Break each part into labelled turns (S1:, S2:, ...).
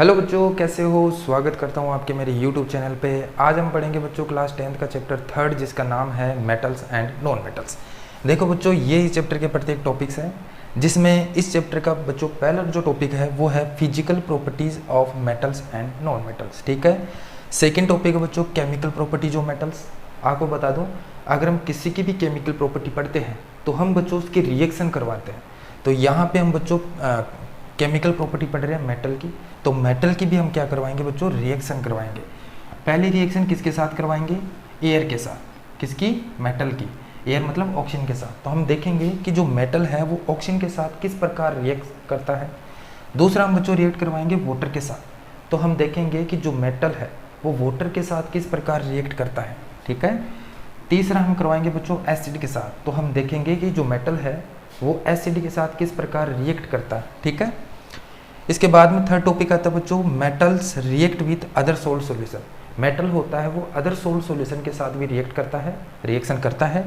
S1: Hello बच्चों, कैसे हो। स्वागत करता हूँ आपके मेरे यूट्यूब चैनल पे। आज हम पढ़ेंगे बच्चों क्लास 10th का चैप्टर 3 जिसका नाम है मेटल्स एंड नॉन मेटल्स। देखो बच्चों, ये इस चैप्टर के प्रत्येक टॉपिक्स हैं, जिसमें इस चैप्टर का बच्चों पहला जो टॉपिक है वो है physical properties of metals and non metals. ठीक है। सेकेंड टॉपिक है बच्चों केमिकल प्रॉपर्टीज ऑफ मेटल्स। आपको बता दूँ, अगर हम किसी की भी केमिकल प्रॉपर्टी पढ़ते हैं तो हम बच्चों उसकी रिएक्शन करवाते हैं। तो यहाँ पे हम बच्चों केमिकल प्रॉपर्टी पढ़ रहे हैं मेटल की, तो मेटल की भी हम क्या करवाएंगे बच्चों, रिएक्शन करवाएंगे। पहली रिएक्शन किसके साथ करवाएंगे, एयर के साथ। किसकी, मेटल की। एयर मतलब ऑक्सीजन के साथ। तो हम देखेंगे कि जो मेटल है वो ऑक्सीजन के साथ किस प्रकार रिएक्ट करता है। दूसरा हम बच्चों रिएक्ट करवाएंगे वाटर के साथ। तो हम देखेंगे कि जो मेटल है वो वाटर के साथ किस प्रकार रिएक्ट करता है। ठीक है। तीसरा हम करवाएंगे बच्चों एसिड के साथ। तो हम देखेंगे कि जो मेटल है वो एसिड के साथ किस प्रकार रिएक्ट करता है। ठीक है। इसके बाद में थर्ड टॉपिक आता है बच्चों metals react with other salt solution. Metal होता है वो अदर सोल्ट सॉल्यूशन के साथ भी रिएक्ट करता है, रिएक्शन करता है,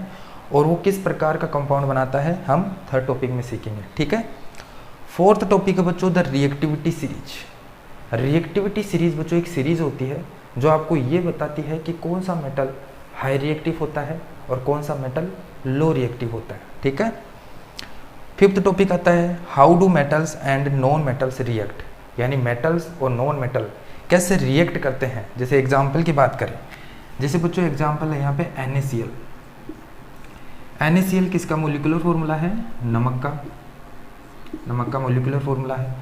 S1: और वो किस प्रकार का कंपाउंड बनाता है हम थर्ड टॉपिक में सीखेंगे। ठीक है। फोर्थ टॉपिक है बच्चों the reactivity series. Reactivity series बच्चों एक सीरीज होती है जो आपको ये बताती है कि कौन सा मेटल हाई रिएक्टिव होता है और कौन सा मेटल लो रिएक्टिव होता है। ठीक है। फिफ्थ टॉपिक आता है how do metals and non metals react, यानी मेटल्स और नॉन मेटल कैसे रिएक्ट करते हैं। जैसे एग्जाम्पल की बात करें, जैसे बच्चों एग्जाम्पल है यहाँ पे NaCl। NaCl किसका मोलिकुलर फॉर्मूला है, नमक का मोलिकुलर फॉर्मूला है।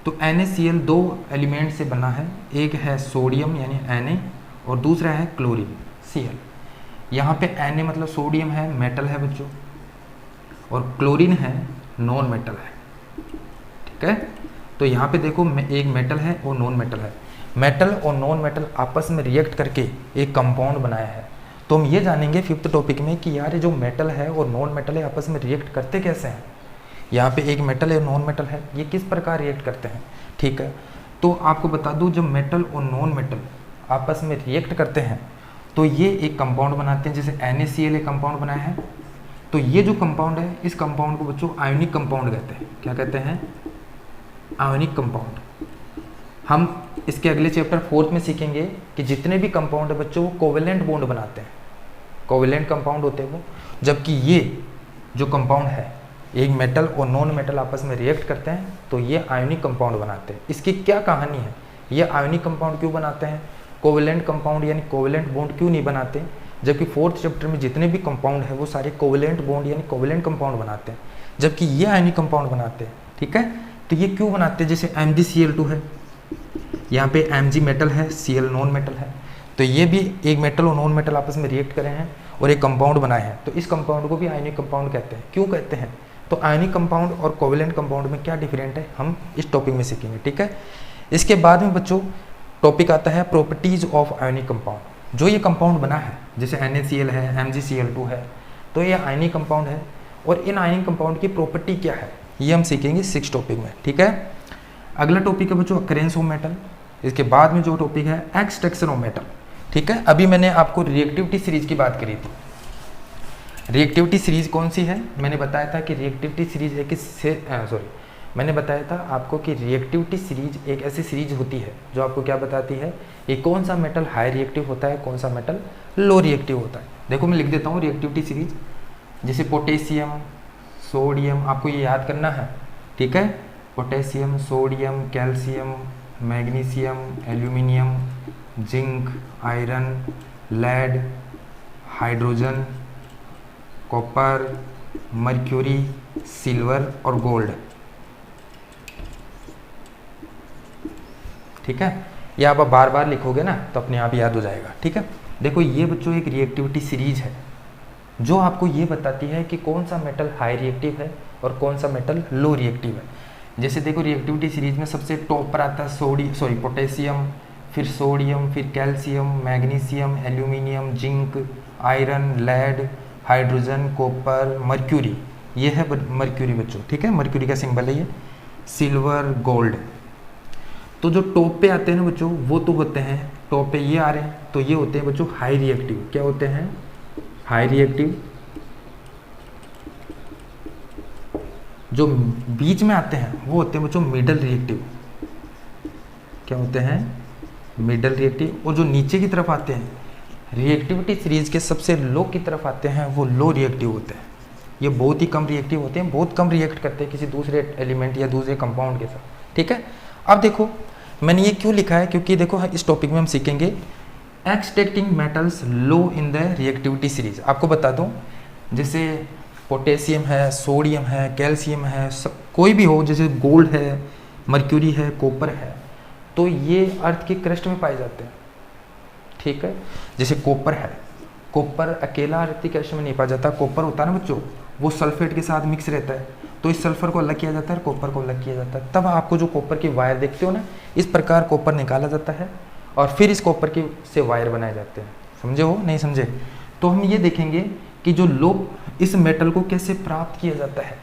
S1: तो NaCl दो एलिमेंट से बना है, एक है सोडियम यानी Na और दूसरा है क्लोरीन Cl। यहाँ पे Na मतलब सोडियम है, मेटल है बच्चों, और क्लोरीन है, नॉन मेटल है। ठीक है। तो यहाँ पे देखो एक मेटल है और नॉन मेटल है। मेटल और नॉन मेटल आपस में रिएक्ट करके एक कंपाउंड बनाया है। तो हम ये जानेंगे फिफ्थ टॉपिक में कि यार ये जो मेटल है और नॉन मेटल है आपस में रिएक्ट करते कैसे हैं। यहाँ पे एक मेटल है, नॉन मेटल है, ये किस प्रकार रिएक्ट करते हैं। ठीक है। तो आपको बता दूँ, जब मेटल और नॉन मेटल आपस में रिएक्ट करते हैं तो ये एक कंपाउंड बनाते हैं। जैसे NaCl एक कंपाउंड बनाया है, तो ये जो कंपाउंड है इस कंपाउंड को बच्चों आयोनिक कंपाउंड कहते हैं। क्या कहते हैं, आयोनिक कंपाउंड। हम इसके अगले चैप्टर 4 में सीखेंगे कि जितने भी कंपाउंड है बच्चों वो कोवेलेंट बॉन्ड बनाते हैं, कोवेलेंट कंपाउंड होते हैं वो। जबकि ये जो कंपाउंड है, एक मेटल और नॉन मेटल आपस में रिएक्ट करते हैं तो ये आयोनिक कंपाउंड बनाते हैं। इसकी क्या कहानी है, ये आयोनिक कंपाउंड क्यों बनाते हैं, कोवेलेंट कंपाउंड यानी कोवेलेंट बॉन्ड क्यों नहीं बनाते। जबकि फोर्थ चैप्टर में जितने भी कंपाउंड है वो सारे कोवेलेंट बॉन्ड यानी कोवेलेंट कंपाउंड बनाते हैं, जबकि ये आयनिक कंपाउंड बनाते हैं। ठीक है। तो ये क्यों बनाते हैं, जैसे MgCl2 है, यहाँ पे Mg मेटल है, Cl नॉन मेटल है। तो ये भी एक मेटल और नॉन मेटल आपस में रिएक्ट करे हैं और एक कंपाउंड बनाए हैं। तो इस कंपाउंड को भी आयनिक कंपाउंड कहते हैं। क्यों कहते हैं, तो आयनिक कंपाउंड और कोवेलेंट कंपाउंड में क्या डिफरेंट है हम इस टॉपिक में सीखेंगे। ठीक है। इसके बाद में बच्चों टॉपिक आता है प्रॉपर्टीज ऑफ आयनिक कंपाउंड। जो ये कंपाउंड बना है, जैसे NaCl है, MgCl2 है, तो ये आयनिक कंपाउंड है और इन आयनिक कंपाउंड की प्रॉपर्टी क्या है ये हम सीखेंगे 6 टॉपिक में। ठीक है। अगला टॉपिक है बच्चों अकरेंस ऑफ मेटल। इसके बाद में जो टॉपिक है एक्सट्रैक्शन ऑफ मेटल। ठीक है। अभी मैंने आपको रिएक्टिविटी सीरीज की बात करी थी। रिएक्टिविटी सीरीज कौन सी है, मैंने बताया था कि रिएक्टिविटी सीरीज है कि मैंने बताया था आपको कि रिएक्टिविटी सीरीज एक ऐसी सीरीज होती है जो आपको क्या बताती है, ये कौन सा मेटल हाई रिएक्टिव होता है, कौन सा मेटल लो रिएक्टिव होता है। देखो मैं लिख देता हूँ रिएक्टिविटी सीरीज। जैसे पोटेशियम, सोडियम, आपको ये याद करना है। ठीक है। Potassium, sodium, calcium, magnesium, aluminium, zinc, iron, lead, hydrogen, copper, mercury, silver और गोल्ड। ठीक है। ये आप बार बार लिखोगे ना तो अपने आप याद हो जाएगा। ठीक है। देखो ये बच्चों एक रिएक्टिविटी सीरीज है जो आपको ये बताती है कि कौन सा मेटल हाई रिएक्टिव है और कौन सा मेटल लो रिएक्टिव है। जैसे देखो रिएक्टिविटी सीरीज में सबसे टॉप पर आता है पोटेशियम, फिर सोडियम, फिर calcium, magnesium, aluminium, zinc, iron, lead, hydrogen, copper, mercury. ये है मर्क्यूरी बच्चों। ठीक है। मर्क्यूरी का सिंबल है ये, सिल्वर, गोल्ड। तो जो टॉप पे आते हैं ना बच्चों वो तो होते हैं, टॉप पे ये आ रहे हैं तो ये होते हैं बच्चों हाई रिएक्टिव। क्या होते हैं, हाई रिएक्टिव। जो बीच में आते हैं वो होते हैं बच्चों मिडल रिएक्टिव। क्या होते हैं, मिडल रिएक्टिव। और जो नीचे की तरफ आते हैं रिएक्टिविटी सीरीज के सबसे लो की तरफ आते हैं वो लो रिएक्टिव होते हैं। ये बहुत ही कम रिएक्टिव होते हैं, बहुत कम रिएक्ट करते हैं किसी दूसरे एलिमेंट या दूसरे कंपाउंड के साथ। ठीक है, अब देखो मैंने ये क्यों लिखा है, क्योंकि देखो इस टॉपिक में हम सीखेंगे extracting metals low in the reactivity series. आपको बता दूं, जैसे पोटेशियम है, सोडियम है, कैल्शियम है, कोई भी हो, जैसे गोल्ड है, मर्क्यूरी है, कॉपर है, तो ये अर्थ के क्रस्ट में पाए जाते हैं। ठीक है, जैसे कॉपर है, कॉपर अकेला अर्थ के क्रस्ट में नहीं पाया जाता। कॉपर होता है ना बच्चों, वो सल्फेट के साथ मिक्स रहता है, तो इस सल्फर को अलग किया जाता है, कॉपर को अलग किया जाता है। तब आपको जो कॉपर की वायर देखते हो ना, इस प्रकार कॉपर निकाला जाता है और फिर इस कॉपर की से वायर बनाए जाते हैं। समझे हो, नहीं समझे? तो हम ये देखेंगे कि जो लो इस मेटल को कैसे प्राप्त किया जाता है।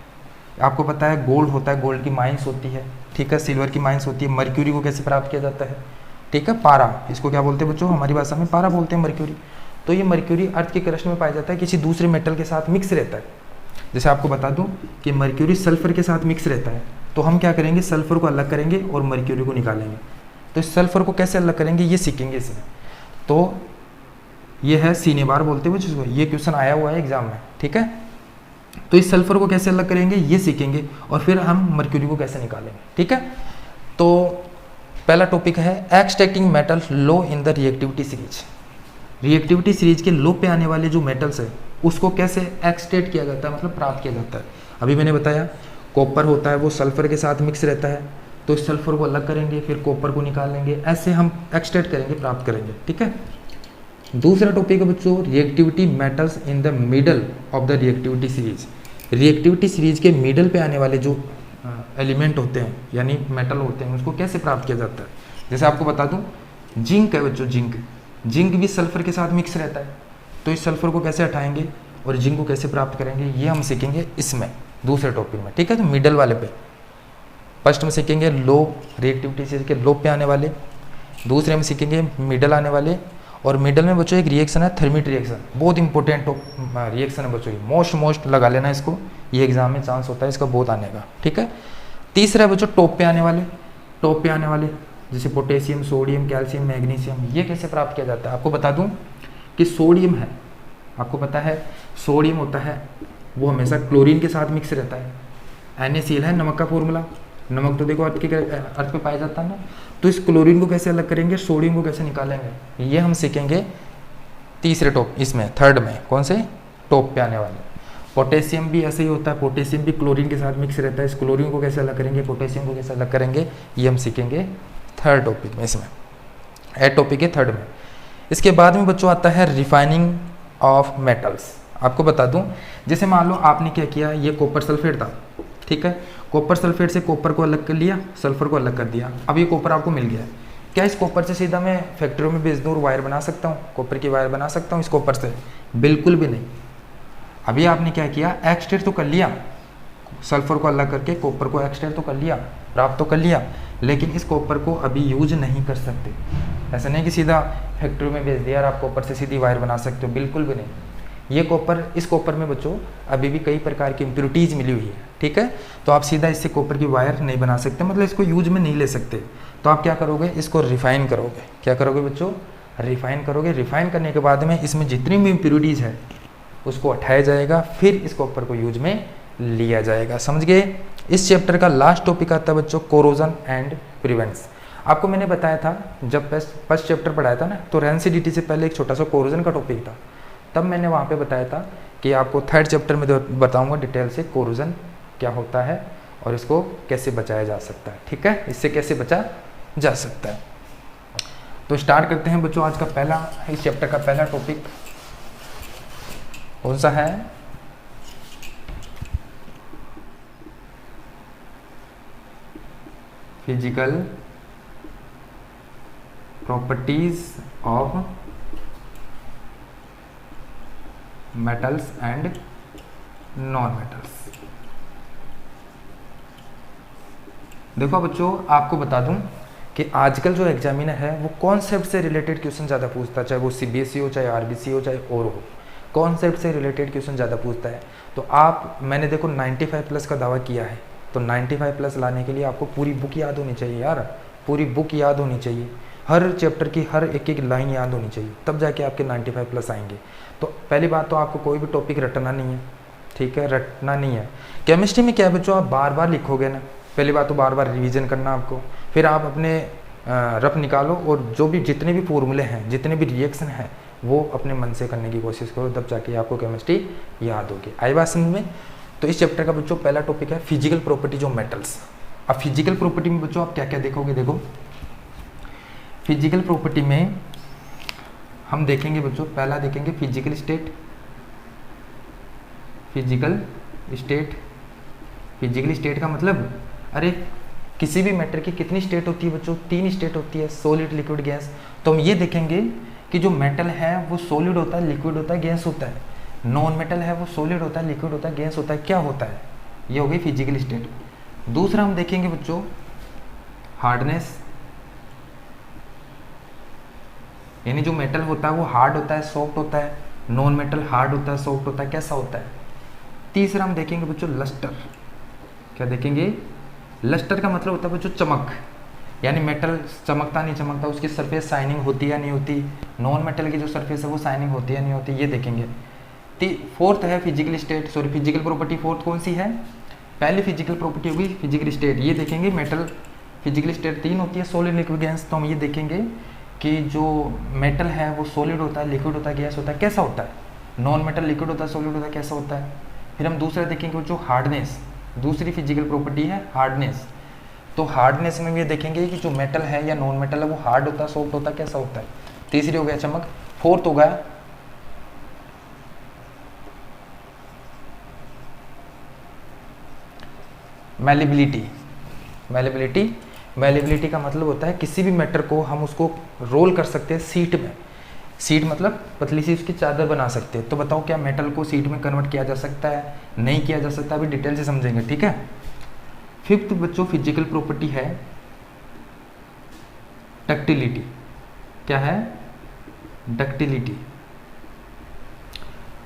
S1: आपको पता है गोल्ड होता है, गोल्ड की माइंस होती है, ठीक है, सिल्वर की माइंस होती है। मर्क्यूरी को कैसे प्राप्त किया जाता है, ठीक है, पारा, इसको क्या बोलते हैं बच्चों, हमारी भाषा में पारा बोलते हैं, मर्क्यूरी। तो ये मर्क्यूरी अर्थ के क्रस्ट में पाया जाता है, किसी दूसरे मेटल के साथ मिक्स रहता है। जैसे आपको बता दूं कि मर्क्यूरी सल्फर के साथ मिक्स रहता है, तो हम क्या करेंगे, सल्फर को अलग करेंगे और मर्क्यूरी को निकालेंगे। तो इस सल्फर को कैसे अलग करेंगे ये सीखेंगे इसमें। तो ये है सीने बार बोलते हुए जिसको, ये क्वेश्चन आया हुआ है एग्जाम में। ठीक है, तो इस सल्फर को कैसे अलग करेंगे ये सीखेंगे और फिर हम मर्क्यूरी को कैसे निकालेंगे। ठीक है, तो पहला टॉपिक है extracting metal low in the reactivity series. Reactivity series के लो पे आने वाले जो मेटल्स है उसको कैसे एक्सट्रैक्ट किया जाता है, मतलब प्राप्त किया जाता है। अभी मैंने बताया कॉपर होता है, वो सल्फर के साथ मिक्स रहता है, तो इस सल्फर को अलग करेंगे, फिर कॉपर को निकालेंगे, ऐसे हम एक्सट्रैक्ट करेंगे, प्राप्त करेंगे। ठीक है, दूसरा टॉपिक है बच्चों reactivity metals in the middle of the reactivity series. Reactivity series के मिडल पे आने वाले जो एलिमेंट होते हैं यानी मेटल होते हैं उसको कैसे प्राप्त किया जाता है। जैसे आपको बता दूं जिंक है बच्चों, जिंक भी सल्फर के साथ मिक्स रहता है, तो इस सल्फर को कैसे हटाएंगे और जिंक को कैसे प्राप्त करेंगे ये हम सीखेंगे इसमें दूसरे टॉपिक में। ठीक है, तो मिडल वाले पे फर्स्ट में सीखेंगे लो रिएक्टिविटी सीरीज के लो पे आने वाले, दूसरे में सीखेंगे मिडल आने वाले। और मिडल में बच्चों एक रिएक्शन है थर्मिट रिएक्शन, बहुत इंपॉर्टेंट रिएक्शन है बच्चों, मोस्ट लगा लेना इसको, ये एग्जाम में चांस होता है इसका बहुत आने का। ठीक है, तीसरा है बच्चों टॉप पे आने वाले, जैसे पोटेशियम, सोडियम, कैल्शियम, मैग्नीशियम, ये कैसे प्राप्त किया जाता है। आपको बता दूं कि सोडियम है, आपको पता है सोडियम होता है वो हमेशा क्लोरीन के साथ मिक्स रहता है। NaCl है नमक का फॉर्मूला, नमक तो देखो अर्थ में पाया जाता है ना, तो इस क्लोरीन को कैसे अलग करेंगे, सोडियम को कैसे निकालेंगे ये हम सीखेंगे तीसरे टॉप इसमें, थर्ड में, कौन से, टॉप पे आने वाले। पोटेशियम भी ऐसे ही होता है, पोटेशियम भी क्लोरीन के साथ मिक्स रहता है, इस क्लोरीन को कैसे अलग करेंगे, पोटेशियम को कैसे अलग करेंगे ये हम सीखेंगे थर्ड टॉपिक में, इसमें एड टॉपिक है थर्ड में। इसके बाद में बच्चों आता है रिफाइनिंग ऑफ मेटल्स। आपको बता दूं जैसे मान लो आपने क्या किया, ये कॉपर सल्फेट था, ठीक है, कॉपर सल्फेट से कॉपर को अलग कर लिया, सल्फर को अलग कर दिया, अब ये कॉपर आपको मिल गया। क्या इस कॉपर से सीधा मैं फैक्ट्री में बेच दूँ और वायर बना सकता हूँ, कॉपर की वायर बना सकता हूँ इस कॉपर से? बिल्कुल भी नहीं। अभी आपने क्या किया, एक्सट्रैक्ट तो कर लिया, सल्फर को अलग करके कॉपर को एक्सट्रैक्ट तो कर लिया, प्राप्त तो कर लिया, लेकिन इस कॉपर को अभी यूज नहीं कर सकते। ऐसा नहीं कि सीधा फैक्ट्री में बेच दिया और आप कॉपर से सीधी वायर बना सकते हो, बिल्कुल भी नहीं। ये कॉपर, इस कॉपर में बच्चों अभी भी कई प्रकार की इम्प्योरिटीज़ मिली हुई है, ठीक है, तो आप सीधा इससे कॉपर की वायर नहीं बना सकते, मतलब इसको यूज में नहीं ले सकते। तो आप क्या करोगे, इसको रिफाइन करोगे। क्या करोगे बच्चों, रिफाइन करोगे। रिफाइन करने के बाद में इसमें जितनी भी इम्प्योरिटीज़ है उसको हटाया जाएगा, फिर इस कॉपर को यूज में लिया जाएगा। समझ गए? इस चैप्टर का लास्ट टॉपिक आता है बच्चों कोरोजन एंड प्रिवेंट्स। आपको मैंने बताया था जब फर्स्ट चैप्टर पढ़ाया था ना, तो रेंसिडिटी से पहले एक छोटा सा कोरोजन का टॉपिक था, तब मैंने वहाँ पे बताया था कि आपको थर्ड चैप्टर में बताऊंगा डिटेल से कोरोजन क्या होता है और इसको कैसे बचाया जा सकता है। ठीक है, इससे कैसे बचा जा सकता है। तो स्टार्ट करते हैं बच्चों आज का पहला, इस चैप्टर का पहला टॉपिक कौन सा है, physical properties of metals and non metals. देखो बच्चों, आपको बता दूं कि आजकल जो एग्जामिनर है वो कॉन्सेप्ट से रिलेटेड क्वेश्चन ज़्यादा पूछता है, चाहे वो CBSE हो, चाहे RBC हो, चाहे और हो, कॉन्सेप्ट से रिलेटेड क्वेश्चन ज़्यादा पूछता है। तो आप, मैंने देखो 95 प्लस का दावा किया है, तो 95 प्लस लाने के लिए आपको पूरी बुक याद होनी चाहिए यार, पूरी बुक याद होनी चाहिए, हर चैप्टर की हर एक एक लाइन याद होनी चाहिए, तब जाके आपके 95 प्लस आएंगे। तो पहली बात तो आपको कोई भी टॉपिक रटना नहीं है, ठीक है, रटना नहीं है। केमिस्ट्री में क्या है बच्चों, आप बार बार लिखोगे ना, पहली बात तो बार बार रिवीजन करना आपको, फिर आप अपने रफ निकालो और जो भी जितने भी फॉर्मूले हैं, जितने भी रिएक्शन हैं, वो अपने मन से करने की कोशिश करो, तब जाके आपको केमिस्ट्री याद होगी। आई बात समझ में। तो इस चैप्टर का बच्चों पहला टॉपिक है फिजिकल प्रॉपर्टीज ऑफ मेटल्स। अब फिजिकल प्रॉपर्टी में बच्चों आप क्या क्या देखोगे, देखो फिजिकल प्रॉपर्टी में हम देखेंगे बच्चों, पहला देखेंगे physical state. Physical state, physical state का मतलब, अरे किसी भी मैटर की कितनी स्टेट होती है बच्चों, 3 स्टेट होती है, सॉलिड, लिक्विड, गैस। तो हम ये देखेंगे कि जो मेटल है वो सॉलिड होता है, लिक्विड होता है, गैस होता है। नॉन मेटल है वो सॉलिड होता है, लिक्विड होता है, गैस होता है, क्या होता है, ये हो गई फिजिकल स्टेट। दूसरा हम देखेंगे बच्चों हार्डनेस, यानी जो मेटल होता है वो हार्ड होता है, सॉफ्ट होता है, नॉन मेटल हार्ड होता है, सॉफ्ट होता है, कैसा होता है। तीसरा हम देखेंगे बच्चों लस्टर, क्या देखेंगे, लस्टर का मतलब होता है बच्चों चमक, यानी मेटल चमकता नहीं चमकता, उसकी सरफेस शाइनिंग होती है या नहीं होती, नॉन मेटल की जो सरफेस है वो शाइनिंग होती है या नहीं होती, ये देखेंगे। फोर्थ है physical state, sorry physical property fourth कौन सी है, पहली फिजिकल प्रॉपर्टी होगी फिजिकल स्टेट, ये देखेंगे मेटल फिजिकल स्टेट 3 होती है, सॉलिड, लिक्विड, गैस। तो हम ये देखेंगे कि जो मेटल है वो सॉलिड होता है, लिक्विड होता है, गैस होता है, कैसा होता है, नॉन मेटल लिक्विड होता है, सॉलिड होता है, कैसा होता है। फिर हम दूसरा देखेंगे जो हार्डनेस, दूसरी फिजिकल प्रॉपर्टी है हार्डनेस। तो हार्डनेस में भी देखेंगे कि जो मेटल है या नॉन मेटल है वो हार्ड होता है, सॉफ्ट होता है, कैसा होता है। तीसरी हो गया चमक। फोर्थ हो गया मैलिबिलिटी। मैलिबिलिटी, मैलिबिलिटी का मतलब होता है किसी भी मैटर को हम उसको रोल कर सकते हैं सीट में, सीट मतलब पतली सी उसकी चादर बना सकते हैं। तो बताओ क्या मेटल को सीट में कन्वर्ट किया जा सकता है, नहीं किया जा सकता, अभी डिटेल से समझेंगे, ठीक है। फिफ्थ बच्चों फिजिकल प्रॉपर्टी है डक्टिलिटी, क्या है, डक्टिलिटी।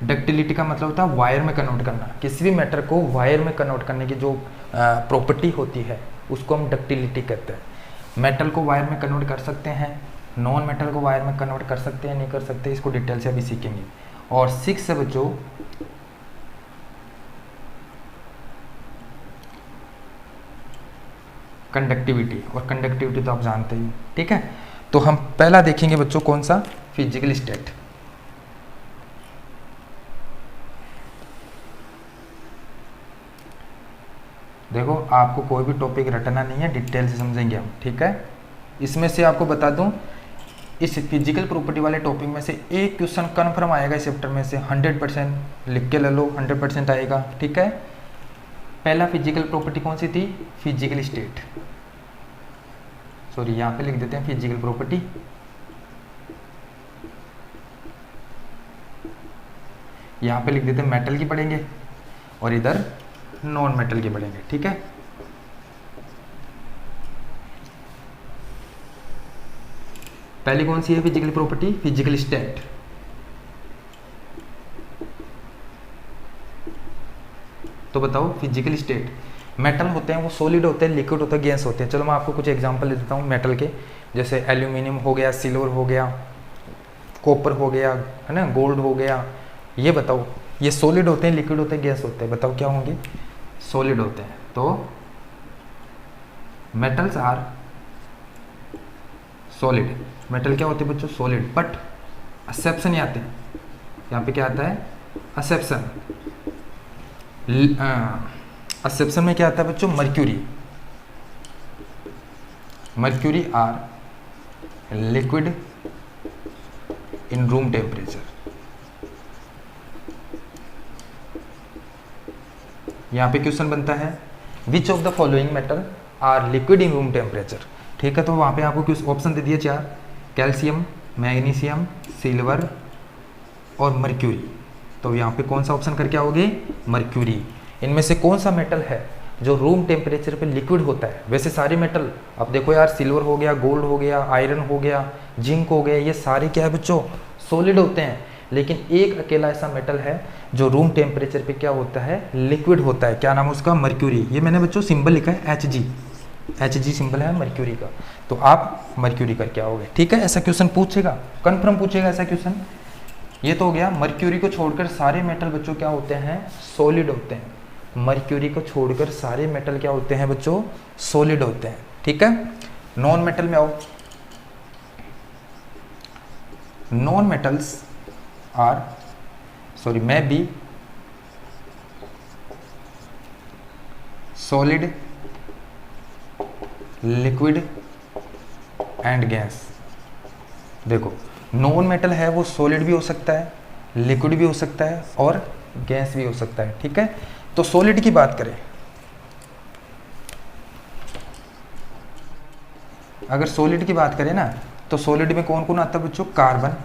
S1: डक्टिलिटी का मतलब होता है वायर में कन्वर्ट करना, किसी भी मैटर को वायर में कन्वर्ट करने की जो प्रॉपर्टी होती है उसको हम डक्टिलिटी कहते हैं। मेटल को वायर में कन्वर्ट कर सकते हैं, नॉन मेटल को वायर में कन्वर्ट कर सकते हैं, नहीं कर सकते, इसको डिटेल से अभी सीखेंगे। और 6 है बच्चों कंडक्टिविटी, और कंडक्टिविटी तो आप जानते ही, ठीक है। तो हम पहला देखेंगे बच्चों कौन सा, फिजिकल स्टेट। देखो आपको कोई भी टॉपिक रटना नहीं है, डिटेल से समझेंगे हम, ठीक है। इसमें से आपको बता दूं, इस फिजिकल प्रॉपर्टी वाले टॉपिक में से एक क्वेश्चन कन्फर्म आएगा इस चैप्टर में से, 100% लिख के ले लो, 100% आएगा, ठीक है। पहला फिजिकल प्रॉपर्टी कौन सी थी, फिजिकल स्टेट, सॉरी यहाँ पे लिख देते हैं फिजिकल प्रॉपर्टी। यहाँ पे लिख देते हैं मेटल की पढ़ेंगे और इधर नॉन मेटल के पढ़ेंगे, ठीक है। पहली कौन सी है फिजिकल प्रॉपर्टी, फिजिकल स्टेट। तो बताओ फिजिकल स्टेट, मेटल होते हैं वो सॉलिड होते हैं, लिक्विड होते हैं, गैस होते हैं। चलो मैं आपको कुछ एग्जांपल दे देता हूँ मेटल के, जैसे एल्यूमिनियम हो गया, सिल्वर हो गया, कॉपर हो गया, है ना, गोल्ड हो गया। ये बताओ ये सॉलिड होते हैं, लिक्विड होते हैं, गैस होते हैं, बताओ क्या होंगे, सॉलिड होते हैं। तो मेटल्स आर सॉलिड, मेटल क्या होते हैं बच्चों, सॉलिड, बट एक्सेप्शन आते हैं, यहाँ पे क्या आता है, एक्सेप्शन। एक्सेप्शन में क्या आता है बच्चों, mercury, mercury are liquid in room temperature. यहाँ पे क्वेश्चन बनता है which of the following metal are liquid in room temperature, ठीक है। तो वहाँ पे आपको कुछ ऑप्शन दे दिए 4, कैल्शियम, मैग्नीशियम, सिल्वर और मर्क्यूरी। तो यहाँ पे कौन सा ऑप्शन करके आओगे, मर्क्यूरी। इनमें से कौन सा मेटल है जो रूम टेम्परेचर पे लिक्विड होता है। वैसे सारे मेटल, अब देखो यार, सिल्वर हो गया, गोल्ड हो गया, आयरन हो गया, जिंक हो गया, ये सारे क्या है बच्चों, सॉलिड होते हैं। लेकिन एक अकेला ऐसा मेटल है जो रूम टेम्परेचर पे क्या होता है, लिक्विड होता है। क्या नाम है उसका, मर्क्यूरी। ये मैंने बच्चों सिंबल लिखा है Hg, Hg सिंबल है मर्क्यूरी का, तो आप मर्क्यूरी करके आओगे। ठीक है, ऐसा क्वेश्चन पूछेगा, कन्फर्म पूछेगा ऐसा क्वेश्चन। ये तो हो गया, मर्क्यूरी को छोड़कर सारे मेटल बच्चों क्या होते हैं, सॉलिड होते हैं। मर्क्यूरी को छोड़कर सारे मेटल क्या होते हैं बच्चों, सॉलिड होते हैं। ठीक है, नॉन मेटल में आओ। Non metals are may be solid, liquid and gas। देखो नॉन मेटल है वो सॉलिड भी हो सकता है, लिक्विड भी हो सकता है और गैस भी हो सकता है। ठीक है, तो सॉलिड की बात करें, अगर सॉलिड की बात करें ना, तो सॉलिड में कौन कौन आता है बच्चों, कार्बन।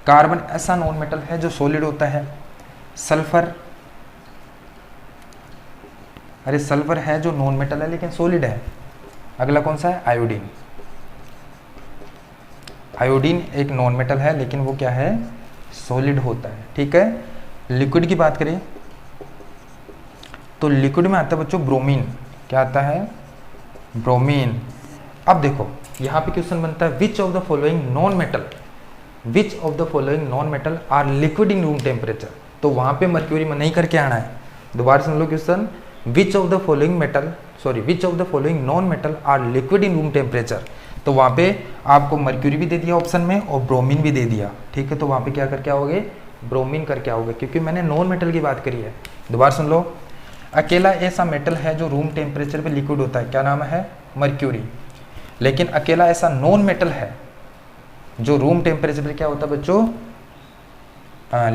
S1: कार्बन ऐसा नॉन मेटल है जो सॉलिड होता है। सल्फर, अरे सल्फर है जो नॉन मेटल है लेकिन सॉलिड है। अगला कौन सा है, आयोडीन। आयोडीन एक नॉन मेटल है लेकिन वो क्या है, सॉलिड होता है। ठीक है, लिक्विड की बात करें तो लिक्विड में आता है बच्चों ब्रोमीन। क्या आता है, ब्रोमीन। अब देखो यहाँ पे क्वेश्चन बनता है, which of the following non metal, which of the following non metal are liquid in room temperature. तो वहां पे मर्क्यूरी में नहीं करके आना है, दोबारा सुन लो question, which of the following metal, sorry which of the following non metal are liquid in room temperature. तो वहां पे आपको मर्क्यूरी भी दे दिया ऑप्शन में और ब्रोमीन भी दे दिया। ठीक है, तो वहां पे क्या करके आओगे, ब्रोमीन करके आओगे, क्योंकि मैंने नॉन मेटल की बात करी है। दोबारा सुन लो, अकेला ऐसा मेटल है जो रूम टेम्परेचर पे लिक्विड होता है, क्या नाम है, मर्क्यूरी। लेकिन अकेला ऐसा नॉन मेटल है जो रूम टेम्परेचर पे क्या होता है बच्चों,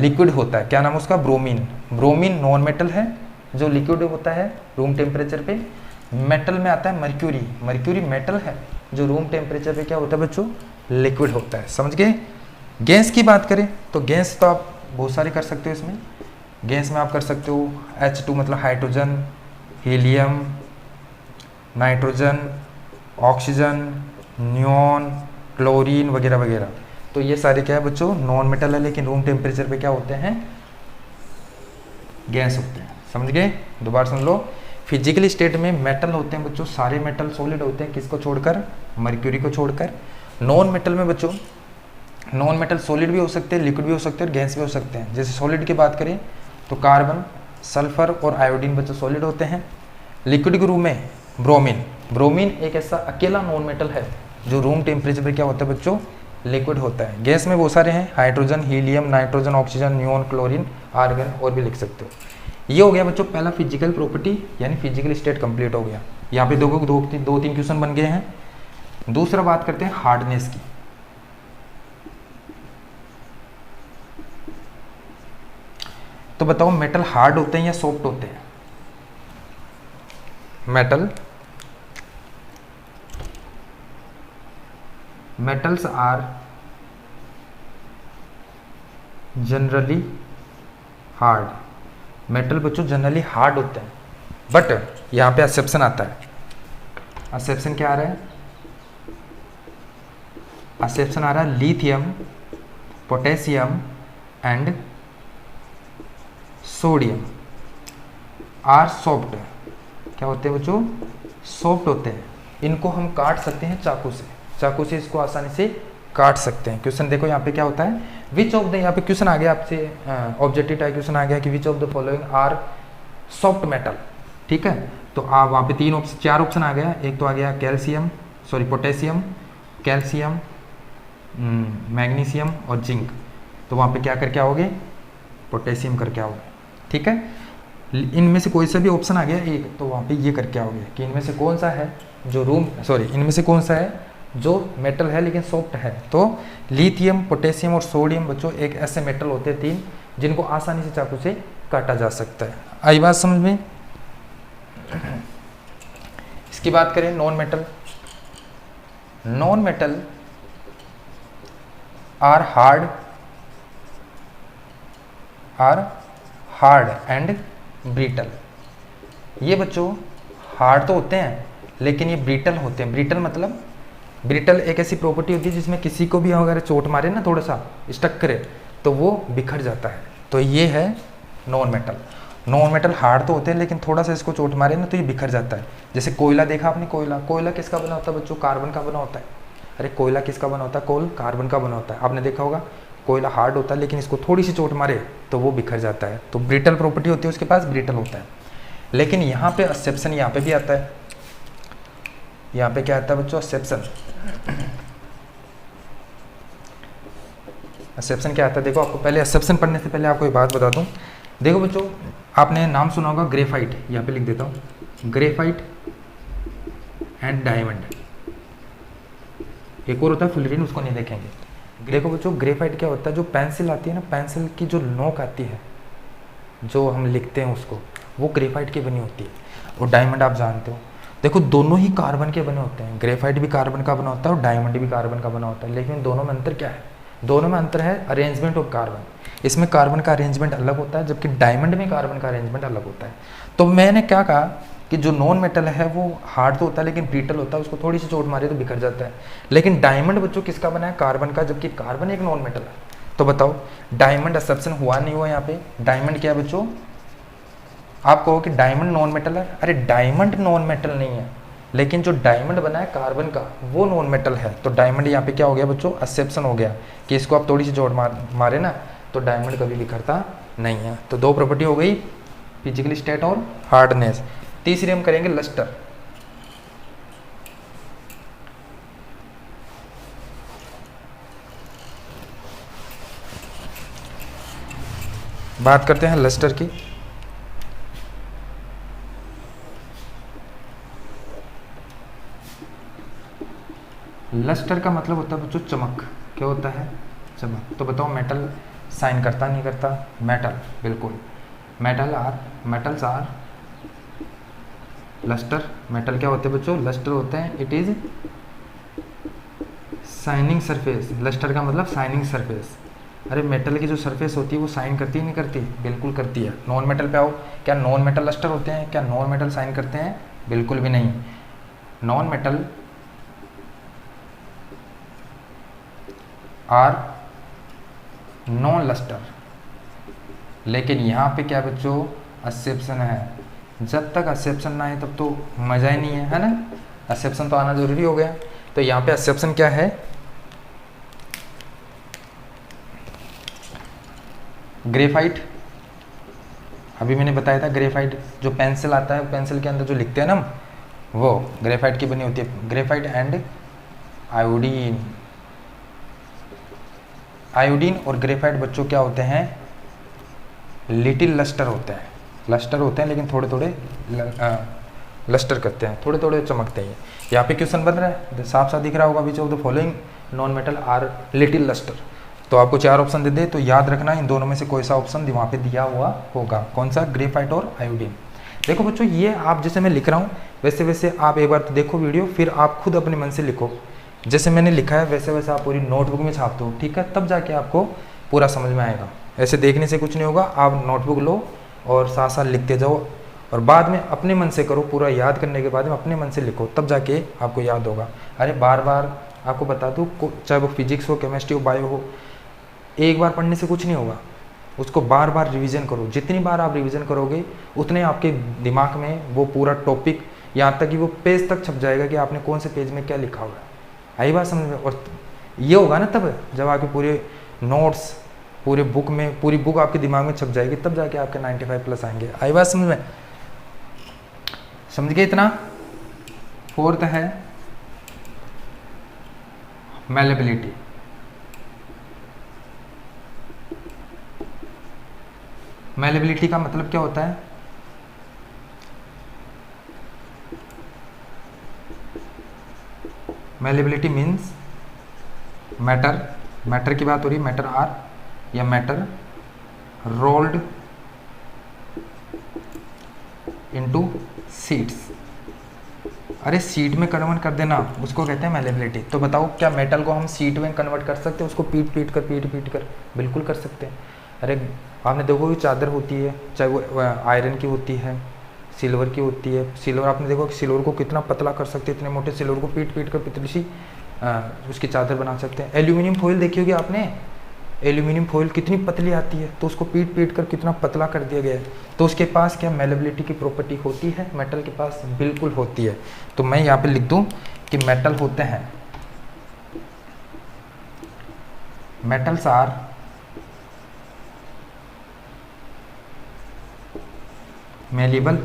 S1: लिक्विड होता है, क्या नाम उसका, ब्रोमीन। ब्रोमीन नॉन मेटल है जो लिक्विड होता है रूम टेम्परेचर पे। मेटल में आता है मर्क्यूरी, मर्क्यूरी मेटल है जो रूम टेम्परेचर पे क्या होता है बच्चों, लिक्विड होता है। समझ गए। गैस की बात करें तो गैस तो आप बहुत सारे कर सकते हो इसमें। गैस में आप कर सकते हो H2 मतलब hydrogen, helium, nitrogen, oxygen, neon, chlorine वगैरह वगैरह। तो ये सारे क्या है बच्चों, नॉन मेटल है लेकिन रूम टेम्परेचर पे क्या होते हैं, गैस होते हैं। समझ गए। दोबारा सुन लो, फिजिकली स्टेट में मेटल होते हैं बच्चों, सारे मेटल सॉलिड होते हैं, किसको छोड़कर, मर्क्यूरी को छोड़कर। नॉन मेटल में बच्चों, नॉन मेटल सॉलिड भी हो सकते हैं, लिक्विड भी हो सकते हैं और गैस भी हो सकते हैं। जैसे सॉलिड की बात करें तो कार्बन, सल्फर और आयोडीन बच्चों सॉलिड होते हैं। लिक्विड के रूप में ब्रोमीन, ब्रोमीन एक ऐसा अकेला नॉन मेटल है जो रूम टेम्परेचर पे क्या होता है बच्चों, लिक्विड होता है। गैस में बहुत सारे हैं, hydrogen, helium, nitrogen, oxygen, neon, chlorine, argon और भी लिख सकते हो। ये हो गया बच्चों पहला फिजिकल प्रॉपर्टी यानी फिजिकल स्टेट कंप्लीट हो गया। यहाँ पे दो तीन क्वेश्चन बन गए हैं। दूसरा बात करते हैं हार्डनेस की। तो बताओ मेटल हार्ड होते हैं या सॉफ्ट होते हैं, metals are generally hard. Metal बच्चों जनरली हार्ड होते हैं, बट यहाँ पे एक्सेप्शन आता है। एक्सेप्शन क्या आ रहा है, एक्सेप्शन आ रहा है lithium, potassium and sodium are soft. क्या होते हैं बच्चों, सॉफ्ट होते हैं। इनको हम काट सकते हैं चाकू से, चाकू से इसको आसानी से काट सकते हैं। क्वेश्चन देखो यहाँ पे क्या होता है, विच ऑफ द, यहाँ पे क्वेश्चन आ गया आपसे, ऑब्जेक्टिव टाइप क्वेश्चन आ गया कि which of the following are soft metal. ठीक है, तो आप वहाँ पे चार ऑप्शन आ गया। एक तो आ गया calcium, sorry potassium, calcium, magnesium और जिंक। तो वहाँ पे क्या करके आओगे, पोटेशियम करके आओगे। ठीक है, इनमें से कोई सा भी ऑप्शन आ गया एक, तो वहाँ पे ये करके आओगे कि इनमें से कौन सा है जो इनमें से कौन सा है जो मेटल है लेकिन सॉफ्ट है। तो लिथियम, पोटेशियम और सोडियम बच्चों एक ऐसे मेटल होते हैं तीन जिनको आसानी से चाकू से काटा जा सकता है। आई बात समझ में। इसकी बात करें non metal, non metal are hard and brittle. ये बच्चों हार्ड तो होते हैं लेकिन ये ब्रिटल होते हैं। ब्रिटल मतलब, ब्रिटल एक ऐसी प्रॉपर्टी होती है जिसमें किसी को भी अगर चोट मारे ना, थोड़ा सा स्टक करे तो वो बिखर जाता है। तो ये है non metal. Non metal hard तो होते हैं लेकिन थोड़ा सा इसको चोट मारे ना तो ये बिखर जाता है। जैसे कोयला देखा आपने, कोयला किसका बना होता है बच्चों? कार्बन का बना होता है। अरे कोयला किसका बना होता है? कोल कार्बन का बना होता है। आपने देखा होगा कोयला हार्ड होता है लेकिन इसको थोड़ी सी चोट मारे तो वो बिखर जाता है, तो ब्रिटल प्रॉपर्टी होती है उसके पास, ब्रिटल होता है। लेकिन यहाँ पे एक्सेप्शन यहाँ पे भी आता है। यहाँ पे क्या आता है बच्चों? एक्सेप्शन। एक्सेप्शन क्या आता है देखो, आपको पहले एक्सेप्शन पढ़ने से पहले आपको एक बात बता दूं। देखो बच्चों, आपने नाम सुना होगा ग्रेफाइट, यहाँ पे लिख देता हूँ, ग्रेफाइट एंड डायमंड। एक और होता है फुलरिन, उसको नहीं देखेंगे। देखो बच्चों, ग्रेफाइट क्या होता है? जो पेंसिल आती है ना, पेंसिल की जो नोक आती है, जो हम लिखते हैं उसको, वो ग्रेफाइट की बनी होती है। और डायमंड आप जानते हो, देखो दोनों ही कार्बन के बने होते हैं। ग्रेफाइट भी कार्बन का बना होता है और डायमंड भी कार्बन का बना होता है, लेकिन दोनों में अंतर क्या है? दोनों में अंतर है अरेंजमेंट ऑफ कार्बन। इसमें कार्बन का अरेंजमेंट अलग होता है, जबकि डायमंड में कार्बन का अरेंजमेंट अलग होता है। तो मैंने क्या कहा कि जो नॉन मेटल है वो हार्ड तो होता है लेकिन ब्रिटल होता है, उसको थोड़ी सी चोट मारे तो बिखर जाता है। लेकिन डायमंड बच्चों किसका बना है? कार्बन का, जबकि कार्बन एक नॉन मेटल है। तो बताओ डायमंड एक्सेप्शन हुआ नहीं हुआ? यहाँ पे डायमंड क्या है बच्चों? आप कहो कि डायमंड नॉन मेटल है, अरे डायमंड नॉन मेटल नहीं है, लेकिन जो डायमंड बना है कार्बन का वो नॉन मेटल है। तो डायमंड यहाँ पे क्या हो गया बच्चों? एक्सेप्शन हो गया कि इसको आप थोड़ी सी चोट मारे ना तो डायमंड कभी बिखरता नहीं है। तो दो प्रॉपर्टी हो गई, फिजिकल स्टेट और हार्डनेस। तीसरी हम करेंगे लस्टर। बात करते हैं लस्टर की। लस्टर का मतलब होता है बच्चों चमक। क्या होता है? चमक। तो बताओ मेटल साइन करता नहीं करता? मेटल बिल्कुल, मेटल्स आर लस्टर। मेटल क्या होते हैं बच्चों? लस्टर होते हैं। It is shining surface. Lustre का मतलब शाइनिंग सरफेस। अरे मेटल की जो सरफेस होती है वो साइन करती है नहीं करती? बिल्कुल करती है। नॉन मेटल पे आओ, क्या नॉन मेटल लस्टर होते हैं? क्या नॉन मेटल साइन करते हैं? बिल्कुल भी नहीं। Non metal are non lustre. लेकिन यहाँ पे क्या बच्चों? एक्सेप्शन है। जब तक एक्सेप्शन ना आए तब तो मज़ा ही नहीं है ना? एक्सेप्शन तो आना जरूरी हो गया। तो यहाँ पे एक्सेप्शन क्या है? ग्रेफाइट। अभी मैंने बताया था ग्रेफाइट जो पेंसिल आता है, पेंसिल के अंदर जो लिखते हैं ना वो ग्रेफाइट की बनी होती है। Graphite and iodine. आयोडीन और ग्रेफाइट बच्चों क्या होते हैं? लिटिल लस्टर होते हैं। लस्टर होते हैं लेकिन थोड़े थोड़े लस्टर करते हैं, थोड़े थोड़े चमकते हैं। यहाँ पे क्वेश्चन बन रहा है, साफ साफ दिख रहा होगा, which of the following non metal are little lustre. तो आपको चार ऑप्शन दे दे, तो याद रखना इन दोनों में से कोई सा ऑप्शन वहाँ पे दिया हुआ होगा। कौन सा? ग्रेफाइट और आयोडीन। देखो बच्चों, ये आप जैसे मैं लिख रहा हूँ वैसे वैसे आप एक बार तो देखो वीडियो, फिर आप खुद अपने मन से लिखो। जैसे मैंने लिखा है वैसे वैसे आप पूरी नोटबुक में छाप दो, ठीक है? तब जाके आपको पूरा समझ में आएगा। ऐसे देखने से कुछ नहीं होगा। आप नोटबुक लो और साथ साथ लिखते जाओ, और बाद में अपने मन से करो। पूरा याद करने के बाद में अपने मन से लिखो, तब जाके आपको याद होगा। अरे बार बार आपको बता दूँ, चाहे वो फिजिक्स हो, केमिस्ट्री हो, बायो हो, एक बार पढ़ने से कुछ नहीं होगा। उसको बार बार रिवीजन करो। जितनी बार आप रिवीजन करोगे उतने आपके दिमाग में वो पूरा टॉपिक, यहाँ तक कि वो पेज तक छप जाएगा कि आपने कौन से पेज में क्या लिखा हुआ है। आई बात समझ में? और ये होगा ना तब जब आपके पूरे नोट्स पूरे बुक में, पूरी बुक आपके दिमाग में छप जाएगी, तब जाके आपके 95+ आएंगे। आई बात समझ में? समझ गए इतना? फोर्थ है मैलेबिलिटी। मैलेबिलिटी का मतलब क्या होता है? मैलेबिलिटी मीन्स मैटर की बात हो रही है, मैटर आर या मैटर रोल्ड इनटू सीड्स। अरे सीड में कन्वर्ट कर देना, उसको कहते हैं मैलेबिलिटी। तो बताओ क्या मेटल को हम सीड में कन्वर्ट कर सकते हैं? उसको पीट पीट कर बिल्कुल कर सकते हैं। अरे आपने देखो कि चादर होती है, चाहे वो आयरन की होती है, सिल्वर की होती है। सिल्वर आपने देखो कि सिल्वर को कितना पतला कर सकते हैं, इतने मोटे सिल्वर को पीट कर पतली सी उसकी चादर बना सकते हैं। एल्यूमिनियम फॉइल देखी होगी आपने, एल्यूमिनियम फॉइल कितनी पतली आती है, तो उसको पीट पीट कर कितना पतला कर दिया गया है। तो उसके पास क्या मेलेबिलिटी की प्रॉपर्टी होती है, मेटल के पास बिल्कुल होती है। तो मैं यहाँ पे लिख दूँ कि मेटल होते हैं, मेटल्स आर मेलेबल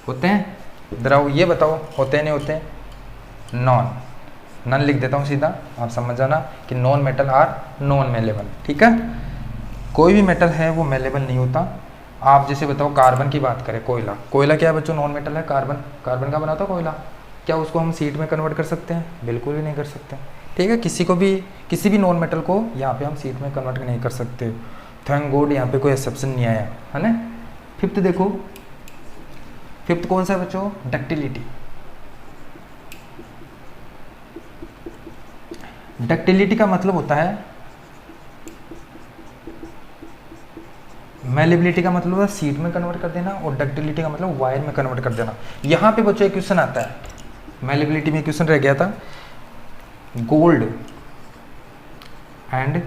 S1: होते हैं। जरा ये बताओ होते हैं नहीं होते हैं? नॉन लिख देता हूँ सीधा, आप समझ जाना कि non metal are non malleable. ठीक है, कोई भी मेटल है वो मेलेबल नहीं होता। आप जैसे बताओ कार्बन की बात करें, कोयला क्या है बच्चों? नॉन मेटल है। कार्बन का बना होता कोयला, क्या उसको हम सीट में कन्वर्ट कर सकते हैं? बिल्कुल भी नहीं कर सकते। ठीक है, किसी भी नॉन मेटल को यहाँ पे हम सीट में कन्वर्ट नहीं कर सकते। थैंक गॉड यहाँ पे कोई एक्सेप्शन नहीं आया है ना। फिफ्थ देखो, फिफ्थ कौन सा है बच्चों? डक्टिलिटी। डक्टिलिटी का मतलब होता है, मेलेबिलिटी का मतलब है सीट में कन्वर्ट कर देना, और डक्टिलिटी का मतलब वायर में कन्वर्ट कर देना। यहाँ पे बच्चों एक क्वेश्चन आता है, मेलेबिलिटी में क्वेश्चन रह गया था, gold and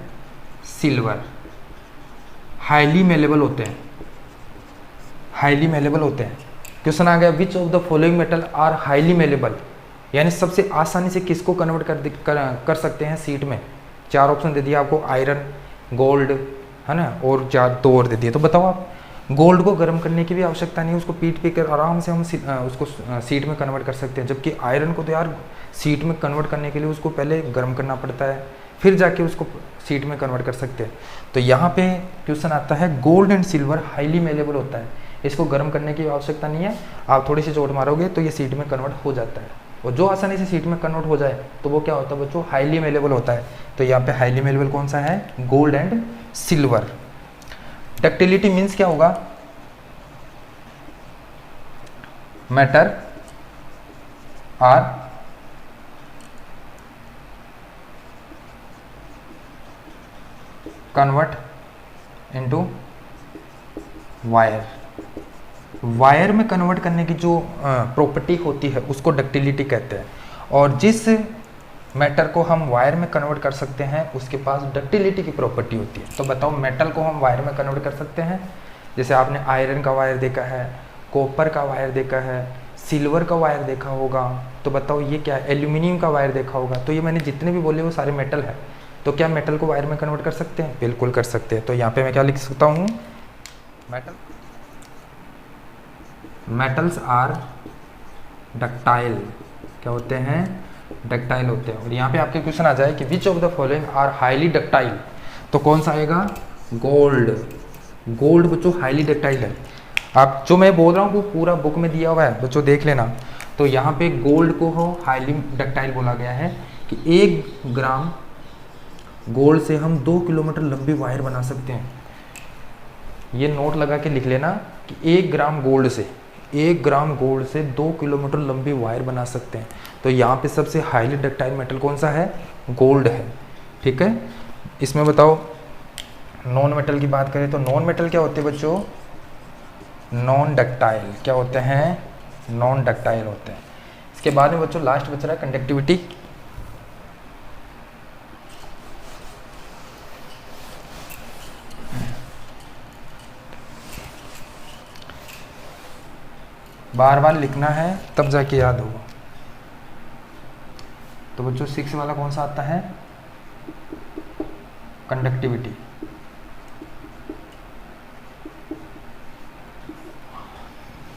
S1: silver highly malleable होते हैं, हाईली मेलेबल होते हैं। क्वेश्चन आ गया, which of the following metal are highly malleable, यानी सबसे आसानी से किसको कन्वर्ट कर सकते हैं सीट में। चार ऑप्शन दे दिया आपको, आयरन, गोल्ड, है ना, और 2 और दे दिए। तो बताओ आप, गोल्ड को गर्म करने की भी आवश्यकता नहीं है, उसको पीट पीट कर आराम से हम उसको सीट में कन्वर्ट कर सकते हैं। जबकि आयरन को तो यार सीट में कन्वर्ट करने के लिए उसको पहले गर्म करना पड़ता है, फिर जाके उसको सीट में कन्वर्ट कर सकते हैं। तो यहाँ पे क्वेश्चन आता है, gold and silver highly malleable होता है, इसको गर्म करने की आवश्यकता नहीं है, आप थोड़ी सी चोट मारोगे तो ये सीट में कन्वर्ट हो जाता है। और जो आसानी से सीट में कन्वर्ट हो जाए तो वो क्या होता है बच्चों? हाईली मेलेबल होता है। तो यहाँ पे हाईली मेलेबल कौन सा है? Gold and silver. Ductility means क्या होगा? Matter are convert into wire. Wire में कन्वर्ट करने की जो प्रॉपर्टी होती है उसको डक्टिलिटी कहते हैं। और जिस मेटल को हम वायर में कन्वर्ट कर सकते हैं उसके पास डक्टिलिटी की प्रॉपर्टी होती है। तो बताओ, मेटल को हम वायर में कन्वर्ट कर सकते हैं? जैसे आपने आयरन का वायर देखा है, कॉपर का वायर देखा है, सिल्वर का वायर देखा होगा। तो बताओ ये क्या है? एल्यूमिनियम का वायर देखा होगा। तो ये मैंने जितने भी बोले वो सारे मेटल है। तो क्या मेटल को वायर में कन्वर्ट कर सकते हैं? बिल्कुल कर सकते हैं। तो यहाँ पे मैं क्या लिख सकता हूँ? Metals are ductile. क्या होते हैं? डक्टाइल होते हैं। और यहाँ पे आपके क्वेश्चन आ जाए कि which of the following are highly ductile, तो कौन सा आएगा? गोल्ड। गोल्ड बच्चों हाईली डक्टाइल है। आप जो मैं बोल रहा हूँ वो पूरा बुक में दिया हुआ है बच्चों, देख लेना। तो यहाँ पे गोल्ड को हो हाईली डक्टाइल बोला गया है कि 1 ग्राम गोल्ड से हम 2 किलोमीटर लंबी वायर बना सकते हैं। ये नोट लगा के लिख लेना कि 1 ग्राम गोल्ड से 2 किलोमीटर लंबी वायर बना सकते हैं। तो यहाँ पे सबसे हाईली डक्टाइल मेटल कौन सा है? गोल्ड है। ठीक है, इसमें बताओ नॉन मेटल की बात करें तो नॉन मेटल क्या होते हैं बच्चों? Non ductile. क्या होते हैं? नॉन डक्टाइल होते हैं। इसके बाद में बच्चों लास्ट बच रहा है कंडक्टिविटी। बार बार लिखना है तब जाके याद होगा। तो बच्चों 6 वाला कौन सा आता है? कंडक्टिविटी।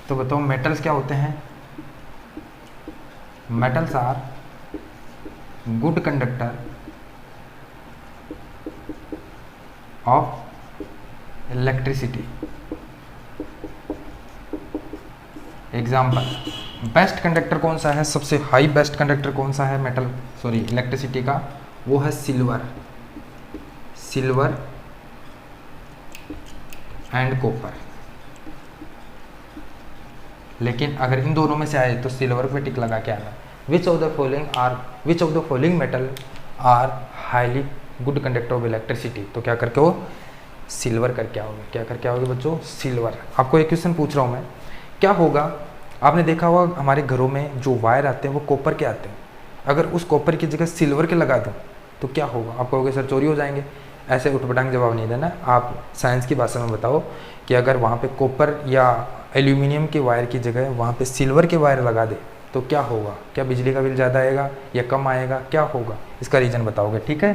S1: तो बताओ मेटल्स क्या होते हैं? Metals are good conductor of electricity. Example, best conductor कौन सा है? सबसे हाई बेस्ट कंडक्टर कौन सा है इलेक्ट्रिसिटी का? वो है सिल्वर एंड कॉपर। लेकिन अगर इन दोनों में से आए तो सिल्वर पे टिक लगा के आना। Which of the following metal are highly good conductor of electricity. तो क्या करके हो? सिल्वर करके आओगे। क्या करके आओगे बच्चों? सिल्वर। आपको एक क्वेश्चन पूछ रहा हूँ मैं, क्या होगा? आपने देखा होगा हमारे घरों में जो वायर आते हैं वो कॉपर के आते हैं। अगर उस कॉपर की जगह सिल्वर के लगा दूं तो क्या होगा? आप कहोगे सर चोरी हो जाएंगे। ऐसे उठपटांग जवाब नहीं देना। आप साइंस की भाषा में बताओ कि अगर वहाँ पे कॉपर या एल्यूमिनियम के वायर की जगह वहाँ पे सिल्वर के वायर लगा दे तो क्या होगा, क्या बिजली का बिल ज़्यादा आएगा या कम आएगा, क्या होगा, इसका रीज़न बताओगे, ठीक है।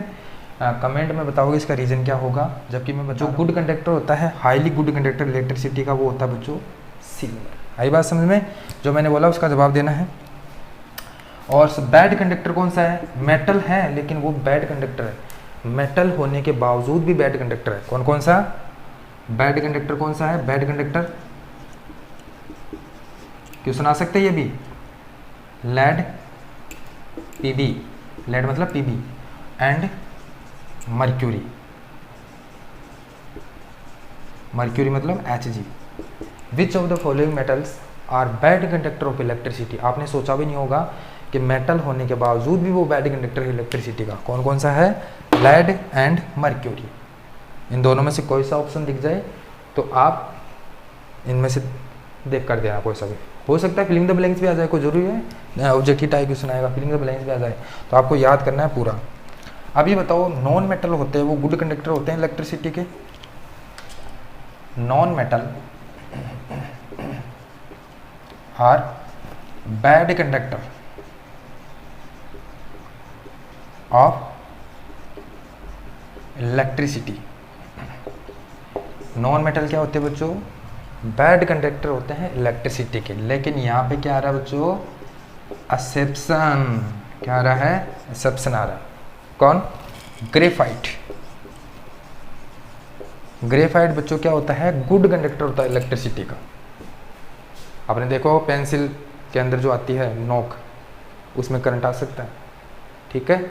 S1: कमेंट में बताओगे इसका रीज़न क्या होगा। जबकि मैं जो गुड कंडक्टर होता है, हाईली गुड कंडक्टर इलेक्ट्रिसिटी का, वो होता है बच्चों सिल्वर। आई बात समझ में, जो मैंने बोला उसका जवाब देना है। और बैड कंडक्टर कौन सा है, मेटल है लेकिन वो बैड कंडक्टर है, मेटल होने के बावजूद भी बैड कंडक्टर है। कौन कौन सा बैड कंडक्टर, कौन सा है बैड कंडक्टर, क्वेश्चन आ सकते हैं ये भी। लेड, पीबी, लेड मतलब पीबी, एंड मर्क्यूरी, मर्क्यूरी मतलब Hg। Which of the following metals are bad conductor of electricity. आपने सोचा भी नहीं होगा कि मेटल होने के बावजूद भी वो बैड कंडक्टर है इलेक्ट्रिसिटी का। कौन कौन सा है, लेड एंड मर्क्यूरी। इन दोनों में से कोई सा ऑप्शन दिख जाए तो आप इनमें से देख कर देना, कोई सा भी हो सकता है। फिलिंग द ब्लैंक्स भी आ जाए, कोई जरूरी है ऑब्जेक्टिव टाइप क्वेश्चन आएगा फिलिंग द ब्लैंक्स भी आ जाए, तो आपको याद करना है पूरा। अब ये बताओ, नॉन मेटल होते हैं वो गुड कंडक्टर होते हैं इलेक्ट्रिसिटी के। Non metal are bad conductor of electricity. Non metal क्या होते हैं बच्चों, बैड कंडक्टर होते हैं इलेक्ट्रिसिटी के। लेकिन यहाँ पे क्या आ रहा है बच्चों, एक्सेप्शन। क्या आ रहा है, एक्सेप्शन आ रहा है। कौन, ग्रेफाइट। ग्रेफाइट बच्चों क्या होता है, गुड कंडक्टर होता है इलेक्ट्रिसिटी का। आपने देखो पेंसिल के अंदर जो आती है नोक, उसमें करंट आ सकता है, ठीक है,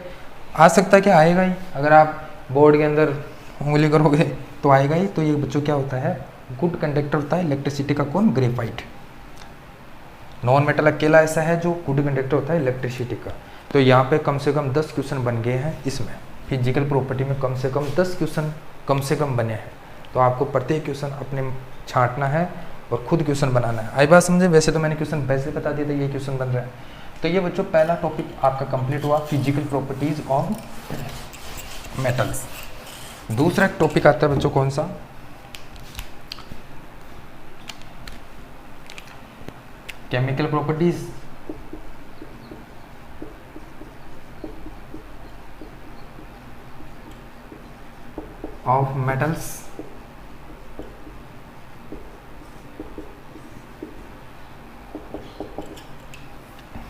S1: आ सकता है, क्या आएगा ही। अगर आप बोर्ड के अंदर उंगली करोगे तो आएगा ही। तो ये बच्चों क्या होता है, गुड कंडक्टर होता है इलेक्ट्रिसिटी का। कौन, ग्रेफाइट। नॉन मेटल अकेला ऐसा है जो गुड कंडक्टर होता है इलेक्ट्रिसिटी का। तो यहाँ पे कम से कम 10 क्वेश्चन बन गए हैं इसमें। फिजिकल प्रॉपर्टी में कम से कम 10 क्वेश्चन कम से कम बने हैं। तो आपको प्रत्येक क्वेश्चन अपने छांटना है और खुद क्वेश्चन बनाना है। आई बात समझे। वैसे तो मैंने क्वेश्चन वैसे बता दिया था, ये क्वेश्चन बन रहा है। तो ये बच्चों पहला टॉपिक आपका कंप्लीट हुआ, फिजिकल प्रॉपर्टीज ऑफ मेटल्स। दूसरा टॉपिक आता है बच्चों कौन सा, केमिकल प्रॉपर्टीज ऑफ मेटल्स।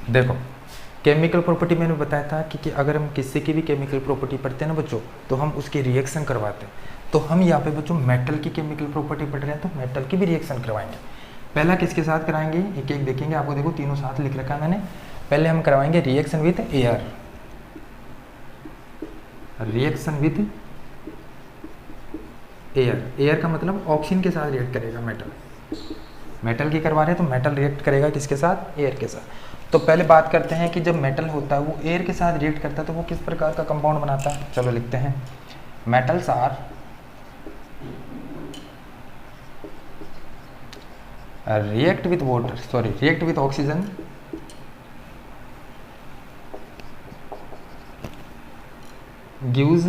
S1: देखो केमिकल प्रॉपर्टी मैंने बताया था कि अगर हम किसी की भी केमिकल प्रॉपर्टी पढ़ते हैं ना बच्चों, तो हम उसकी रिएक्शन करवाते हैं। तो हम यहाँ पे बच्चों मेटल की केमिकल प्रॉपर्टी पढ़ रहे हैं, तो मेटल की भी रिएक्शन करवाएंगे। पहला किसके साथ कराएंगे, एक एक देखेंगे। आपको देखो तीनों साथ लिख रखा है मैंने। पहले हम करवाएंगे reaction with air, reaction with air. Air का मतलब ऑक्सीजन के साथ रिएक्ट करेगा मेटल। मेटल की करवा रहे हैं तो मेटल रिएक्ट करेगा किसके साथ, एयर के साथ। तो पहले बात करते हैं कि जब मेटल होता है वो एयर के साथ रिएक्ट करता है तो वो किस प्रकार का कंपाउंड बनाता है। चलो लिखते हैं, metals are react with water, sorry react with oxygen gives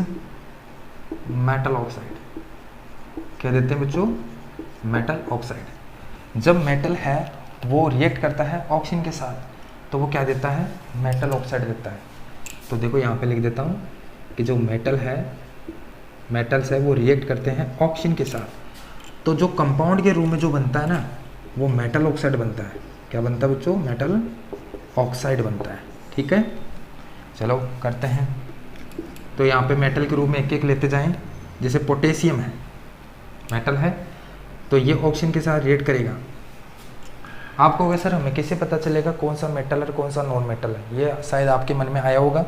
S1: metal oxide. क्या देते हैं बच्चों, मेटल ऑक्साइड। जब मेटल है वो रिएक्ट करता है ऑक्सीजन के साथ तो वो क्या देता है, मेटल ऑक्साइड देता है। तो देखो यहाँ पे लिख देता हूँ कि जो मेटल है, मेटल्स है वो रिएक्ट करते हैं ऑक्सीजन के साथ। तो जो कंपाउंड के रूप में जो बनता है ना, वो मेटल ऑक्साइड बनता है। क्या बनता है बच्चों, मेटल ऑक्साइड बनता है, ठीक है। चलो करते हैं। तो यहाँ पे मेटल के रूप में एक एक लेते जाएं। जैसे पोटेशियम है, मेटल है, तो ये ऑक्सीजन के साथ रिएक्ट करेगा। आपको होगा सर हमें कैसे पता चलेगा कौन सा मेटल और कौन सा नॉन मेटल है, ये शायद आपके मन में आया होगा।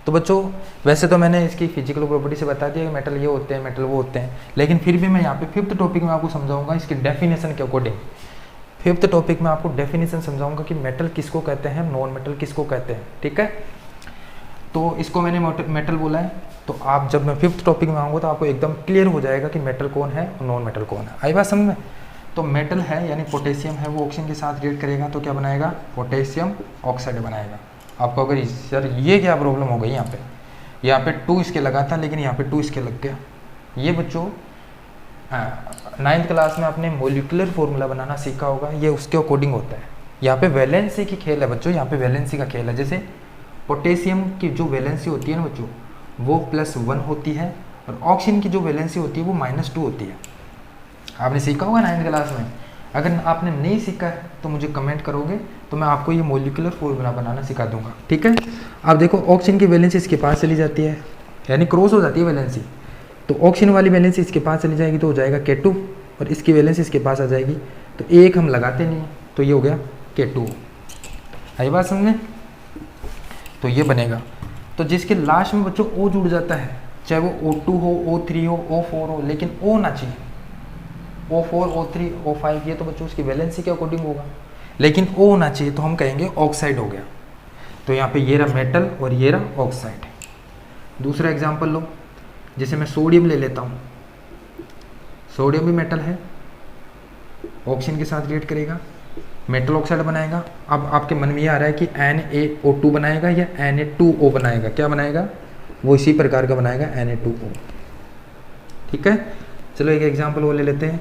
S1: तो बच्चों वैसे तो मैंने इसकी फिजिकल प्रॉपर्टी से बता दिया कि मेटल ये होते हैं, मेटल वो होते हैं, लेकिन फिर भी मैं यहाँ पे 5th टॉपिक में आपको समझाऊंगा इसकी डेफिनेशन के अकॉर्डिंग। 5th टॉपिक में आपको डेफिनेशन समझाऊंगा कि मेटल किसको कहते हैं, नॉन मेटल किसको कहते हैं, ठीक है। तो इसको मैंने मेटल बोला है, तो आप जब मैं 5th टॉपिक में आऊँगा तो आपको एकदम क्लियर हो जाएगा कि मेटल कौन है और नॉन मेटल कौन है। आई बात समझ में। तो मेटल है यानी पोटेशियम है, वो ऑक्सीजन के साथ रिएक्ट करेगा तो क्या बनाएगा, पोटेशियम ऑक्साइड बनाएगा। आपको अगर सर ये क्या प्रॉब्लम हो गई, यहाँ पे 2 इसके लगा था लेकिन यहाँ पे 2 इसके लग गया, ये बच्चों 9th क्लास में आपने मोलिकुलर फॉर्मूला बनाना सीखा होगा, ये उसके अकॉर्डिंग होता है। यहाँ पे वैलेंसी की खेल है बच्चों, यहाँ पे वैलेंसी का खेल है। जैसे पोटेशियम की जो वैलेंसी होती है ना बच्चों, वो +1 होती है, और ऑक्सीजन की जो वैलेंसी होती है वो -2 होती है। आपने सीखा होगा 9th क्लास में। अगर आपने नहीं सीखा है तो मुझे कमेंट करोगे तो मैं आपको ये मोलिकुलर फॉर्मूला बनाना सिखा दूंगा, ठीक है। आप देखो ऑक्सीजन की वैलेंसी इसके पास चली जाती है, यानी क्रॉस हो जाती है वैलेंसी, तो ऑक्सीजन वाली वैलेंसी इसके पास चली जाएगी तो हो जाएगा K2, और इसकी वैलेंसी इसके पास आ जाएगी, तो एक हम लगाते नहीं तो ये हो गया K2। आई बात समझे? तो ये बनेगा। तो जिसके लास्ट में बच्चों O जुड़ जाता है, चाहे वो O2 हो, O3 हो, O4 हो, लेकिन O ना चाहिए, O4, O3, O5, ये तो बच्चों उसकी वैलेंसी के अकॉर्डिंग होगा, लेकिन O होना चाहिए तो हम कहेंगे ऑक्साइड हो गया। तो यहाँ पे ये रहा मेटल और ये रहा ऑक्साइड। दूसरा एग्जांपल लो, जैसे मैं सोडियम ले लेता हूँ। सोडियम भी मेटल है, ऑक्सीजन के साथ रिएक्ट करेगा, मेटल ऑक्साइड बनाएगा। अब आपके मन में ये आ रहा है कि NaO2 बनाएगा या Na2O बनाएगा, क्या बनाएगा? वो इसी प्रकार का बनाएगा, Na2O, ठीक है। चलो एक एग्जांपल वो ले लेते हैं।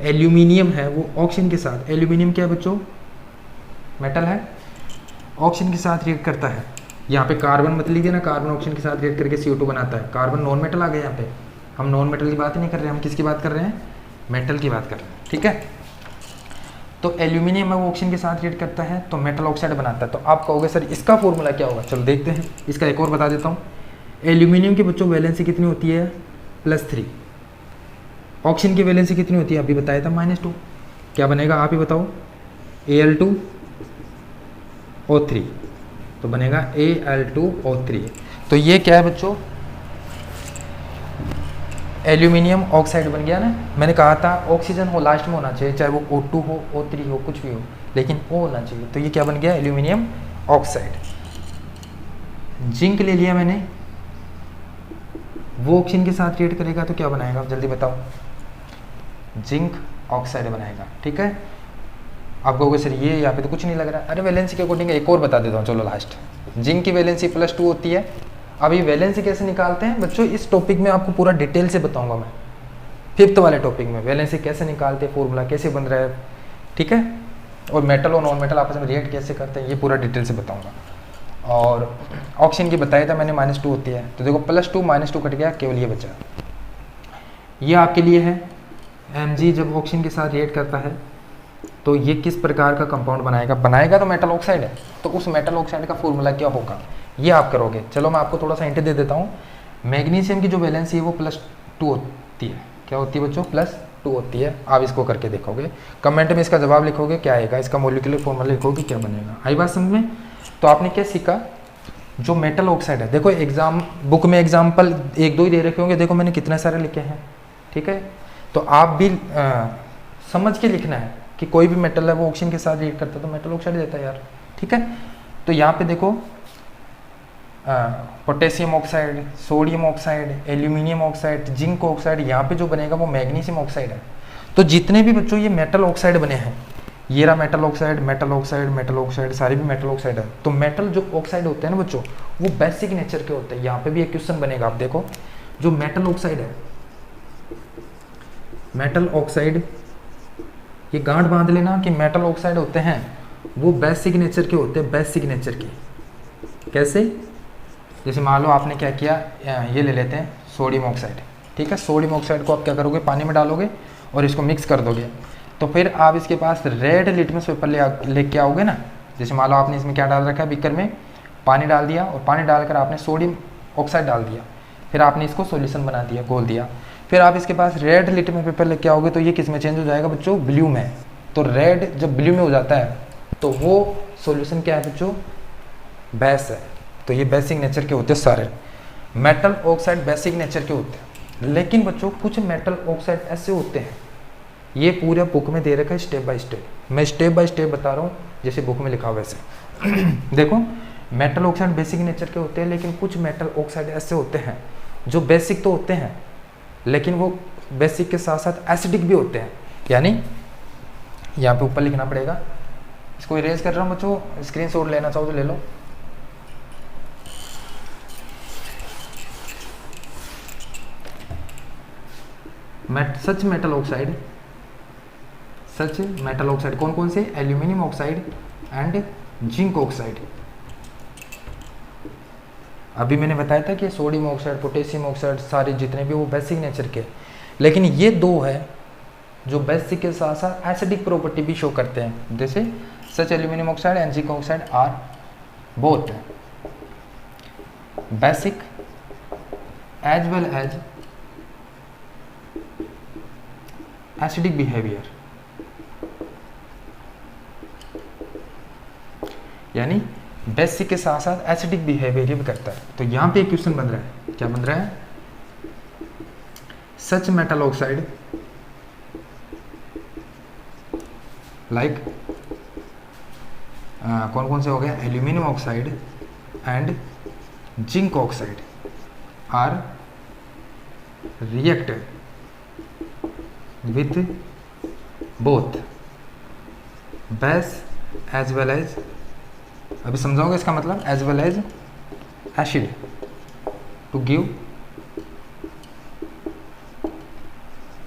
S1: एल्यूमिनियम है, वो ऑक्सीजन के साथ, एल्यूमिनियम क्या है बच्चों? मेटल है, ऑक्सीजन के साथ रिएक्ट करता है। यहाँ पे कार्बन मत लीजिए ना, कार्बन ऑक्सीजन के साथ रिएक्ट करके CO2 बनाता है। कार्बन नॉन मेटल आ गया यहाँ पे, हम नॉन मेटल की बात नहीं कर रहे हैं, हम किसकी बात कर रहे हैं? मेटल की बात कर रहे हैं, ठीक है। तो एल्यूमिनियम है, वो ऑक्सीजन के साथ रिएक्ट करता है तो मेटल ऑक्साइड बनाता है। तो आप कहोगे सर इसका फॉर्मूला क्या होगा? चलो देखते हैं, इसका एक और बता देता हूँ। एल्यूमिनियम की बच्चों वैलेंसी कितनी होती है? +3। ऑक्सीजन की वैलेंसी कितनी होती है? अभी बताया था -2। क्या बनेगा आप ही बताओ? Al2O3, तो बनेगा Al2O3। तो ये क्या है बच्चों? एल्यूमिनियम ऑक्साइड बन गया ना। मैंने कहा था ऑक्सीजन हो लास्ट में होना चाहिए, चाहे वो O2 हो, O3 हो, कुछ भी हो, लेकिन O होना चाहिए। तो ये क्या बन गया? Aluminium oxide. जिंक ले लिया मैंने, वो ऑक्सीजन के साथ रिएक्ट करेगा तो क्या बनाएगा? आप जल्दी बताओ। जिंक ऑक्साइड बनाएगा, ठीक है। आप कहोगे सर ये यहाँ पे तो कुछ नहीं लग रहा है। अरे वैलेंसी के अकॉर्डिंग एक और बता देता हूँ, चलो लास्ट। जिंक की वैलेंसी +2 होती है। अब ये वैलेंसी कैसे निकालते हैं बच्चों, इस टॉपिक में आपको पूरा डिटेल से बताऊंगा मैं। 5th वाले टॉपिक में वैलेंसी कैसे निकालते हैं, फॉर्मूला कैसे बन रहा है, ठीक है। और मेटल और नॉन मेटल आपस में रिएक्ट कैसे करते हैं, ये पूरा डिटेल से बताऊँगा। और ऑक्सीजन की बताया था मैंने -2 होती है, तो देखो +2 -2 कट गया, केवल ये बचा। ये आपके लिए है Mg जब ऑक्सीजन के साथ रिएक्ट करता है तो ये किस प्रकार का कंपाउंड बनाएगा तो मेटल ऑक्साइड है। तो उस मेटल ऑक्साइड का फॉर्मूला क्या होगा ये आप करोगे। चलो मैं आपको थोड़ा सा हिंट दे देता हूँ। मैग्नीशियम की जो वैलेंसी है वो +2 होती है। क्या होती है बच्चों? +2 होती है। आप इसको करके देखोगे, कमेंट में इसका जवाब लिखोगे क्या आएगा, इसका मोलिकुलर फॉर्मूला लिखोगे क्या बनेगा। आई बात समझ में? तो आपने क्या सीखा? जो मेटल ऑक्साइड है, देखो एग्जाम बुक में एग्जाम्पल 1-2 ही दे रखे होंगे, देखो मैंने कितने सारे लिखे हैं, ठीक है। तो आप भी समझ के लिखना है कि कोई भी मेटल है वो ऑक्सीजन के साथ रिएक्ट करता है तो मेटल ऑक्साइड देता है यार, ठीक है। तो यहाँ पे देखो potassium oxide, sodium oxide, aluminium oxide, zinc oxide, यहाँ पे जो बनेगा वो मैग्नीशियम ऑक्साइड है। तो जितने भी बच्चों ये मेटल ऑक्साइड बने हैं, ये रहा metal oxide, metal oxide, metal oxide, सारे भी मेटल ऑक्साइड है। तो मेटल जो ऑक्साइड होते हैं ना बच्चों, वो बेसिक नेचर के होते हैं। यहाँ पे भी एक क्वेश्चन बनेगा, आप देखो जो मेटल ऑक्साइड है, मेटल ऑक्साइड, ये गांठ बांध लेना कि मेटल ऑक्साइड होते हैं वो बेसिक नेचर के होते हैं, बेसिक नेचर के। कैसे? जैसे मान लो आपने क्या किया, ये ले लेते हैं सोडियम ऑक्साइड, ठीक है। सोडियम ऑक्साइड को आप क्या करोगे, पानी में डालोगे और इसको मिक्स कर दोगे। तो फिर आप इसके पास रेड लिटमस पेपर लेके आओगे ना। जैसे मान लो आपने इसमें क्या डाल रखा है, बीकर में पानी डाल दिया और पानी डालकर आपने सोडियम ऑक्साइड डाल दिया, फिर आपने इसको सॉल्यूशन बना दिया, घोल दिया। फिर आप इसके पास रेड लिटमस पेपर लेके आओगे तो ये किस में चेंज हो जाएगा बच्चों? ब्लू में। तो रेड जब ब्लू में हो जाता है तो वो सॉल्यूशन क्या है बच्चों? बेस है। तो ये बेसिक नेचर के होते हैं सारे मेटल ऑक्साइड, बेसिक नेचर के होते हैं। लेकिन बच्चों कुछ मेटल ऑक्साइड ऐसे होते हैं, ये पूरा बुक में दे रखा है स्टेप बाय स्टेप, मैं स्टेप बाय स्टेप बता रहा हूँ जैसे बुक में लिखा हुआ वैसे। देखो मेटल ऑक्साइड बेसिक नेचर के होते हैं, लेकिन कुछ मेटल ऑक्साइड ऐसे होते हैं जो बेसिक तो होते हैं लेकिन वो बेसिक के साथ साथ एसिडिक भी होते हैं। यानी यहाँ पे ऊपर लिखना पड़ेगा, इसको इरेज कर रहा हूँ बच्चों, स्क्रीनशॉट लेना चाहो तो ले लो। सच मेटल ऑक्साइड कौन कौन से? Aluminium oxide and zinc oxide. अभी मैंने बताया था कि सोडियम ऑक्साइड, पोटेशियम ऑक्साइड सारे जितने भी वो बेसिक नेचर के, लेकिन ये दो है जो बेसिक के साथ साथ एसिडिक प्रॉपर्टी भी शो करते हैं। जैसे such aluminium oxide and zinc oxide are both basic as well as acidic behaviour, यानी बेसिक के साथ साथ एसिडिक बिहेवियर भी करता है। तो यहां पे एक क्वेश्चन बन रहा है, क्या बन रहा है? सच मेटल ऑक्साइड लाइक कौन कौन से हो गए? Aluminium oxide and zinc oxide are reacted with both base as well as, अभी समझाओगे इसका मतलब, as well as acid to give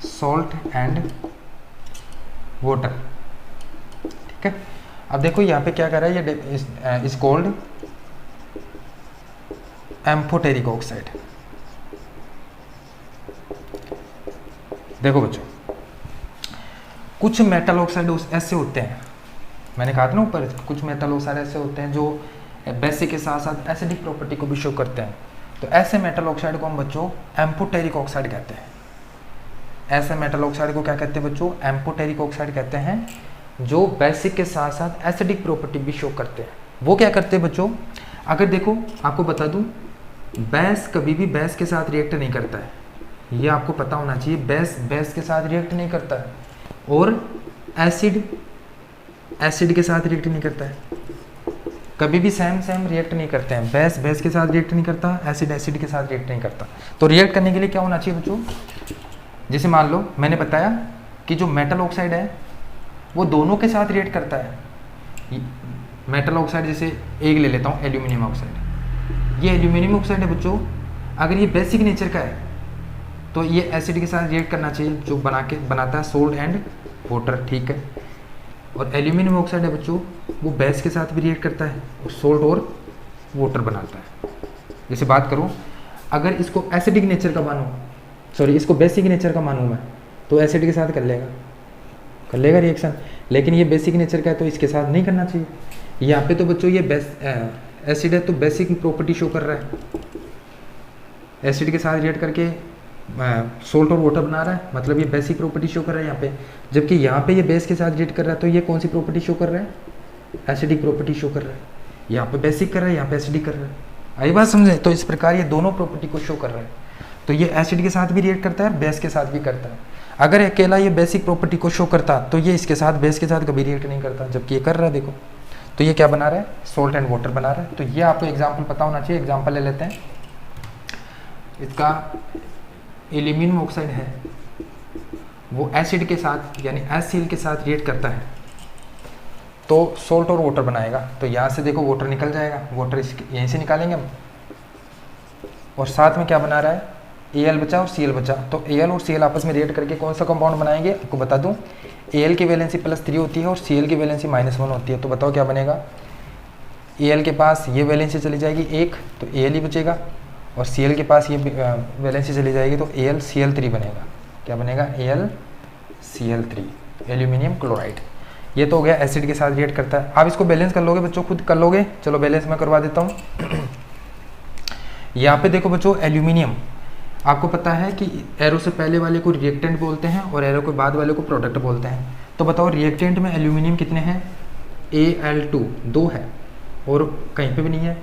S1: salt and water. ठीक है, अब देखो यहाँ पे क्या कर रहा है, ये इज कॉल्ड एम्फोटेरिक ऑक्साइड। देखो बच्चों, कुछ मेटल ऑक्साइड ऐसे होते हैं, मैंने कहा था ना ऊपर, कुछ मेटल ऑक्साइड ऐसे होते हैं जो बेसिक के साथ साथ एसिडिक प्रॉपर्टी को भी शो करते हैं। तो ऐसे मेटल ऑक्साइड को हम बच्चों एम्फोटेरिक ऑक्साइड कहते हैं। ऐसे मेटल ऑक्साइड को क्या कहते हैं बच्चों? एम्फोटेरिक ऑक्साइड कहते हैं, जो बेसिक के साथ साथ एसिडिक प्रॉपर्टी भी शो करते हैं। वो क्या करते हैं बच्चों? अगर देखो आपको बता दूं, बेस कभी भी बेस के साथ रिएक्ट नहीं करता है, ये आपको पता होना चाहिए। बेस के साथ रिएक्ट नहीं करता है, और एसिड के साथ रिएक्ट नहीं करता है, कभी भी सेम रिएक्ट नहीं करते हैं। बेस के साथ रिएक्ट नहीं करता, एसिड के साथ रिएक्ट नहीं करता। तो रिएक्ट करने के लिए क्या होना चाहिए बच्चों? जैसे मान लो मैंने बताया कि जो मेटल ऑक्साइड है वो दोनों के साथ रिएक्ट करता है। मेटल ऑक्साइड जैसे एक ले लेता हूँ, एल्यूमिनियम ऑक्साइड। ये एल्यूमिनियम ऑक्साइड है बच्चों, अगर ये बेसिक नेचर का है तो ये एसिड के साथ रिएक्ट करना चाहिए, जो बनाता है सोल्ट एंड वाटर। ठीक है, और एल्यूमिनियम ऑक्साइड है बच्चों, वो बेस के साथ भी रिएक्ट करता है और सोल्ट और वाटर बनाता है। जैसे बात करूँ, अगर इसको एसिडिक नेचर का मानूँ, सॉरी इसको बेसिक नेचर का मानूँ मैं, तो एसिड के साथ कर लेगा रिएक्शन, लेकिन ये बेसिक नेचर का है तो इसके साथ नहीं करना चाहिए। यहाँ पे तो बच्चों ये एसिड है तो बेसिक प्रॉपर्टी शो कर रहा है, एसिड के साथ रिएक्ट करके सोल्ट और वाटर बना रहा है, मतलब ये बेसिक प्रॉपर्टी शो कर रहा है यहाँ पे। जबकि यहाँ पे ये बेस के साथ रिएक्ट कर रहा है तो ये कौन सी प्रॉपर्टी शो कर रहा है? एसिडिक प्रॉपर्टी शो कर रहा है। यहाँ पे बेसिक कर रहा है, यहाँ पे एसिडिक कर रहा है। आई बात समझे? तो इस प्रकार ये दोनों प्रॉपर्टी को शो कर रहा है। तो ये एसिड के साथ भी रिएक्ट करता है, बेस के साथ भी करता है। अगर अकेला ये बेसिक प्रॉपर्टी को शो करता तो ये इसके साथ, बेस के साथ कभी रिएक्ट नहीं करता, जबकि ये कर रहा है। देखो तो ये क्या बना रहा है? सोल्ट एंड वाटर बना रहा है। तो ये आपको एग्जाम्पल पता होना चाहिए। एग्जाम्पल ले लेते हैं, इसका एल्यूमिनियम ऑक्साइड है, वो एसिड के साथ यानी HCl के साथ रिएक्ट करता है तो सोल्ट और वाटर बनाएगा। तो यहाँ से देखो वाटर निकल जाएगा, वाटर यहीं से निकालेंगे हम, और साथ में क्या बना रहा है? Al बचा और Cl बचा। तो Al और Cl आपस में रिएक्ट करके कौन सा कंपाउंड बनाएंगे? आपको बता दूं, Al की वैलेंसी +3 होती है और Cl की वैलेंसी -1 होती है। तो बताओ क्या बनेगा? Al के पास ये वैलेंसी चली जाएगी 1, तो Al ही बचेगा, और Cl के पास ये वैलेंसी चली जाएगी तो AlCl3 बनेगा। क्या बनेगा? AlCl3, aluminium chloride. ये तो हो गया एसिड के साथ रिएक्ट करता है। आप इसको बैलेंस कर लोगे बच्चों, खुद कर लोगे। चलो बैलेंस मैं करवा देता हूँ। यहाँ पे देखो बच्चों, एल्यूमिनियम आपको पता है कि एरो से पहले वाले को रिएक्टेंट बोलते हैं और एरो के बाद वाले को प्रोडक्ट बोलते हैं। तो बताओ रिएक्टेंट में एल्यूमिनियम कितने हैं? Al2 2 है, और कहीं पे भी नहीं है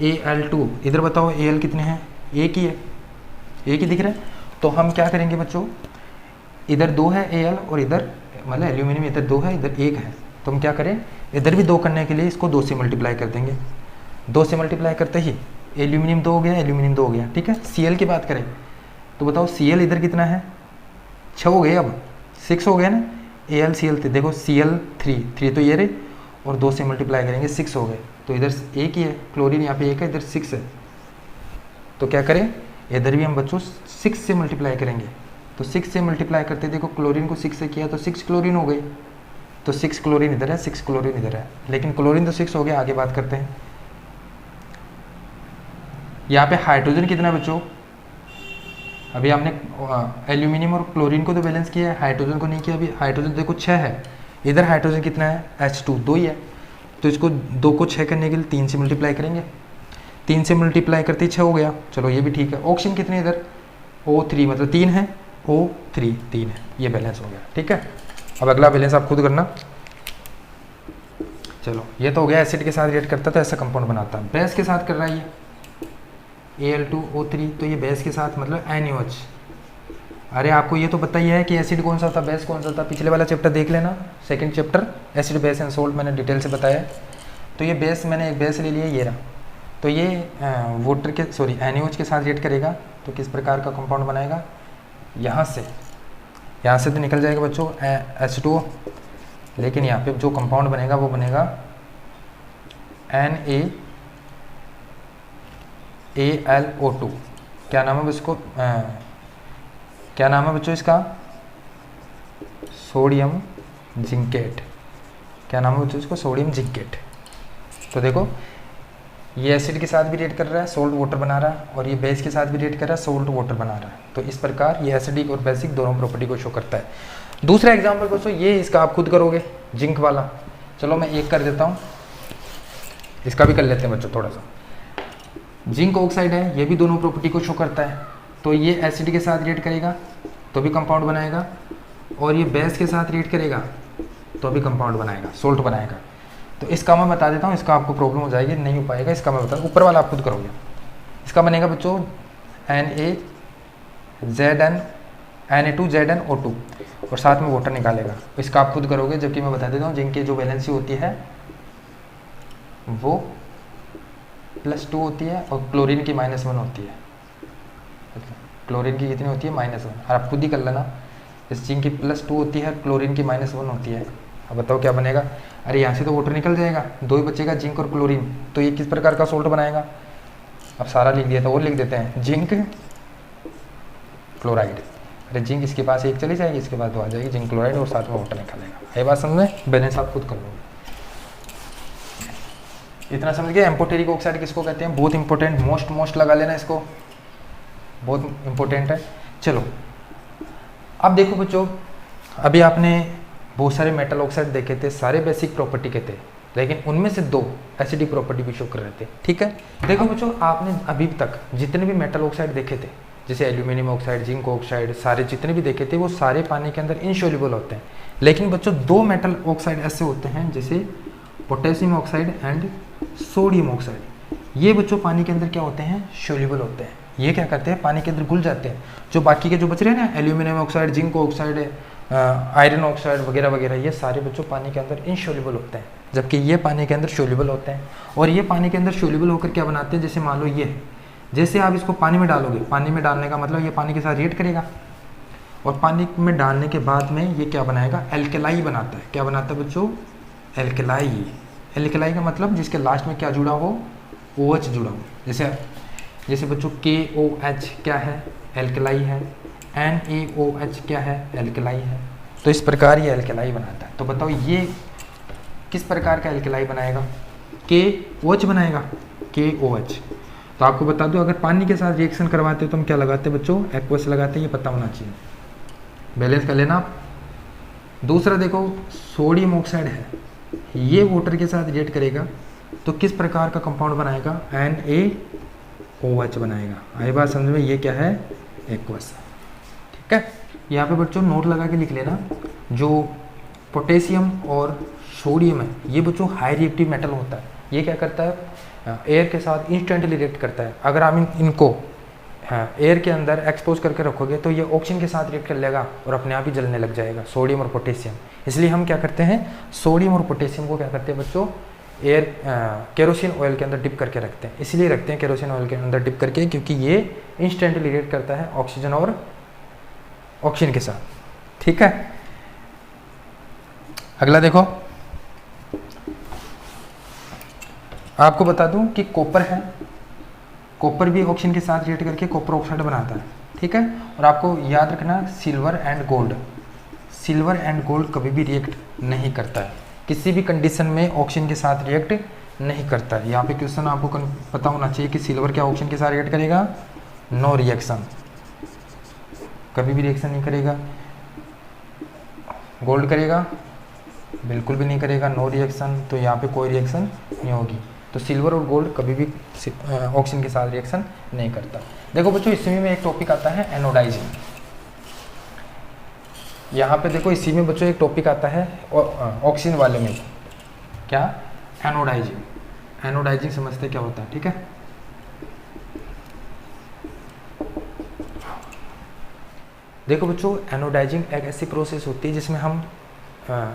S1: Al2। इधर बताओ Al कितने हैं? एक ही है, एक ही दिख रहा है। तो हम क्या करेंगे बच्चों, इधर 2 है Al और इधर मतलब एल्यूमिनियम इधर 2 है, इधर 1 है। तो हम क्या करें, इधर भी 2 करने के लिए इसको 2 से मल्टीप्लाई कर देंगे। 2 से मल्टीप्लाई करते ही एल्यूमिनियम 2 हो गया, एल्यूमिनियम 2 हो गया। ठीक है, Cl की बात करें तो बताओ Cl इधर कितना है? 6 हो गए, अब 6 हो गया ना। AlCl देखो Cl3 तो ये रहे, और 2 से मल्टीप्लाई करेंगे 6 हो गए। तो इधर 1 ही है, क्लोरीन यहाँ पे 1 है, इधर 6 है। तो क्या करें, इधर भी हम बच्चों 6 से मल्टीप्लाई करेंगे तो 6 से मल्टीप्लाई करते, देखो क्लोरीन को 6 से किया तो 6 क्लोरीन हो गई, तो 6 क्लोरीन इधर है, 6 क्लोरीन इधर है, लेकिन क्लोरीन तो 6 हो गया। आगे बात करते हैं, यहाँ पे हाइड्रोजन कितना है बच्चों, अभी हमने एल्यूमिनियम और क्लोरीन को तो बैलेंस किया है, हाइड्रोजन को नहीं किया। अभी हाइड्रोजन देखो 6 है, इधर हाइड्रोजन कितना है H2 2 ही है, तो इसको 2 को 6 करने के लिए 3 से मल्टीप्लाई करेंगे, 3 से मल्टीप्लाई करते ही 6 हो गया, चलो ये भी ठीक है। ऑक्सीजन कितने इधर O3 मतलब 3 है, O3 3 है, ये बैलेंस हो गया, ठीक है। अब अगला बैलेंस आप खुद करना। चलो ये तो हो गया, एसिड के साथ रिएक्ट करता तो ऐसा कंपाउंड बनाता है। बेस के साथ कर रहा है ये Al2O3, तो ये बेस के साथ मतलब NaOH। अरे आपको ये तो पता ही है कि एसिड कौन सा था, बेस कौन सा था, पिछले वाला चैप्टर देख लेना, second chapter acid base and salt मैंने डिटेल से बताया है। तो ये बेस, मैंने एक बेस ले लिया, ये रहा, तो ये वाटर के NaOH के साथ रिएक्ट करेगा तो किस प्रकार का कंपाउंड बनाएगा, यहाँ से तो निकल जाएगा बच्चों H2O, लेकिन यहाँ पे जो कंपाउंड बनेगा वो बनेगा NaAlO2। क्या नाम है इसको, क्या नाम है बच्चों इसका, सोडियम जिंकेट। क्या नाम है बच्चों इसको, सोडियम जिंकेट। तो देखो ये एसिड के साथ भी रिएक्ट कर रहा है, सोल्ट वाटर बना रहा है, और ये बेस के साथ भी रिएक्ट कर रहा है, सोल्ट वाटर बना रहा है। तो इस प्रकार ये एसिडिक और बेसिक दोनों प्रॉपर्टी को शो करता है। दूसरा एग्जांपल बच्चों, ये इसका आप खुद करोगे, जिंक वाला। चलो मैं एक कर देता हूँ, इसका भी कर लेते हैं बच्चों थोड़ा सा। जिंक ऑक्साइड है, ये भी दोनों प्रॉपर्टी को शो करता है। तो ये एसिड के साथ रिएक्ट करेगा तो भी कंपाउंड बनाएगा, और ये बेस के साथ रिएक्ट करेगा तो भी कंपाउंड बनाएगा, सोल्ट बनाएगा। तो इसका मैं बता देता हूँ, इसका आपको प्रॉब्लम हो जाएगी, नहीं हो पाएगा, इसका मैं बता, ऊपर वाला आप खुद करोगे। इसका बनेगा बच्चों Na2ZnO2 और साथ में वाटर निकालेगा, इसका आप खुद करोगे। जबकि मैं बता देता हूँ जिंक की जो वैलेंसी होती है वो +2 होती है और क्लोरीन की -1 होती है। क्लोरीन की कितनी होती है, -1, और आप खुद ही कर लेना। इस जिंक की +2 होती है, क्लोरीन की -1 होती है। अब बताओ क्या बनेगा, अरे यहाँ से तो वाटर निकल जाएगा, 2 ही बचेगा, जिंक और क्लोरीन। तो ये किस प्रकार का सोल्ट बनाएगा, अब सारा लिख दिया था, और लिख देते हैं, जिंक क्लोराइड। अरे जिंक इसके पास एक चली जाएगी, इसके बाद 2 आ जाएगी, जिंक क्लोराइड, और साथ में वाटर निकालेगा। ये बात समझ में, बैलेंस आप खुद कर लोगे। इतना समझ गए। एम्फोटेरिक ऑक्साइड किसको कहते हैं, बहुत इंपॉर्टेंट, मोस्ट लगा लेना इसको, बहुत इंपॉर्टेंट है। चलो अब देखो बच्चों, अभी आपने बहुत सारे मेटल ऑक्साइड देखे थे, सारे बेसिक प्रॉपर्टी के थे, लेकिन उनमें से 2 एसिडिक प्रॉपर्टी भी शो कर रहे थे, ठीक है। देखो बच्चों, आपने अभी तक जितने भी मेटल ऑक्साइड देखे थे, जैसे एल्यूमिनियम ऑक्साइड, जिंक ऑक्साइड, सारे जितने भी देखे थे वो सारे पानी के अंदर इनसोल्यूबल होते हैं। लेकिन बच्चों 2 मेटल ऑक्साइड ऐसे होते हैं, जैसे potassium oxide and sodium oxide. ये बच्चों पानी के अंदर क्या होते हैं, सोल्यूबल होते हैं। ये क्या करते हैं, पानी के अंदर घुल जाते हैं। जो बाकी के जो बच रहे हैं ना, aluminium oxide, zinc oxide, iron oxide वगैरह वगैरह, ये सारे बच्चों पानी के अंदर इनसोल्यूबल होते हैं, जबकि ये पानी के अंदर सोल्यूबल होते हैं। और ये पानी के अंदर सोल्यूबल होकर क्या बनाते हैं, जैसे मान लो ये, जैसे आप इसको पानी में डालोगे, पानी में डालने का मतलब ये पानी के साथ रिएक्ट करेगा, और पानी में डालने के बाद में ये क्या बनाएगा, एल्केलाई बनाता है। क्या बनाता है बच्चों, एल्केलाई। एल्केलाई का मतलब जिसके लास्ट में क्या जुड़ा हो, OH जुड़ा हो। जैसे बच्चों KOH क्या है, एल्केलाई है, NaOH क्या है, एल्केलाई है। तो इस प्रकार ये एल्केलाई बनाता है। तो बताओ ये किस प्रकार का एल्केलाई बनाएगा, KOH बनाएगा, KOH। तो आपको बता दो, अगर पानी के साथ रिएक्शन करवाते हो तो हम क्या लगाते हैं बच्चों, एक्वस लगाते हैं, ये पता होना चाहिए, बैलेंस कर लेना आप। दूसरा देखो, सोडियम ऑक्साइड है, ये वाटर के साथ रिएक्ट करेगा तो किस प्रकार का कंपाउंड बनाएगा, NaOH बनाएगा। आई बात समझ में, ये क्या है, एक्वस, ठीक है। यहाँ पे बच्चों नोट लगा के लिख लेना, जो पोटेशियम और सोडियम है ये बच्चों हाई रिएक्टिव मेटल होता है। ये क्या करता है, एयर के साथ इंस्टेंटली रिएक्ट करता है। अगर आप इनको एयर के अंदर एक्सपोज करके रखोगे तो ये ऑक्सीजन के साथ रिएक्ट कर लेगा और अपने आप ही जलने लग जाएगा, सोडियम और पोटेशियम। इसलिए हम क्या करते हैं, सोडियम और पोटेशियम को क्या करते हैं बच्चों, एयर केरोसिन ऑयल के अंदर डिप करके रखते हैं। इसलिए रखते हैं केरोसिन ऑयल के अंदर डिप करके, क्योंकि ये इंस्टेंटली रिएक्ट करता है ऑक्सीजन और ऑक्सीजन के साथ, ठीक है। अगला देखो, आपको बता दूं कि कॉपर है, कॉपर भी ऑक्सीजन के साथ रिएक्ट करके कॉपर ऑक्साइड बनाता है, ठीक है। और आपको याद रखना सिल्वर एंड गोल्ड कभी भी रिएक्ट नहीं करता है, किसी भी कंडीशन में ऑक्सीजन के साथ रिएक्ट नहीं करता है। यहाँ पे क्वेश्चन आपको पता होना चाहिए कि सिल्वर क्या ऑक्सीजन के साथ रिएक्ट करेगा, नो रिएक्शन, कभी भी रिएक्शन नहीं करेगा। गोल्ड करेगा, बिल्कुल भी नहीं करेगा, नो रिएक्शन, तो यहाँ पे कोई रिएक्शन नहीं होगी। तो सिल्वर और गोल्ड कभी भी ऑक्सीजन के साथ रिएक्शन नहीं करता। देखो बच्चों इसी में एक टॉपिक आता है एनोडाइजिंग। यहाँ पे देखो इसी में बच्चों एक टॉपिक आता है ऑक्सीजन वाले में, क्या, एनोडाइजिंग। एनोडाइजिंग समझते क्या होता है, ठीक है। देखो बच्चों एनोडाइजिंग एक ऐसी प्रोसेस होती है जिसमें हम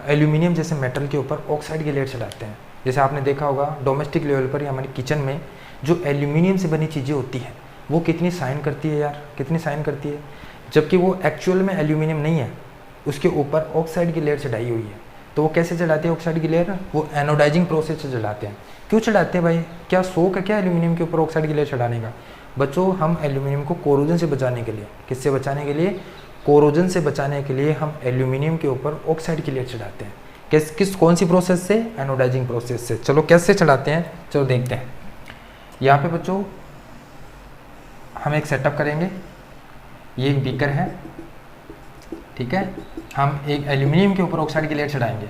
S1: एल्यूमिनियम जैसे मेटल के ऊपर ऑक्साइड की लेयर चढ़ाते हैं। जैसे आपने देखा होगा डोमेस्टिक लेवल पर या हमारे किचन में जो एल्यूमिनियम से बनी चीज़ें होती हैं वो कितनी शाइन करती है यार, कितनी शाइन करती है, जबकि वो एक्चुअल में एल्यूमिनियम नहीं है, उसके ऊपर ऑक्साइड की लेयर चढ़ाई हुई है। तो वो कैसे चढ़ाते हैं ऑक्साइड की लेयर, वो एनोडाइजिंग प्रोसेस से चढ़ाते हैं। क्यों चढ़ाते हैं भाई, क्या शौक है क्या एल्यूमिनियम के ऊपर ऑक्साइड की लेयर चढ़ाने का? बच्चों हम एल्यूमिनियम को कोरोजन से बचाने के लिए, किससे बचाने के लिए, कोरोजन से बचाने के लिए हम एल्यूमिनियम के ऊपर ऑक्साइड की लेयर चढ़ाते हैं। कौन सी प्रोसेस से, एनोडाइजिंग प्रोसेस से। चलो कैसे चढ़ाते हैं, चलो देखते हैं। यहाँ पे बच्चों हम एक सेटअप करेंगे, ये एक बीकर है, ठीक है। हम एक एल्यूमिनियम के ऊपर ऑक्साइड की लेयर चढ़ाएंगे।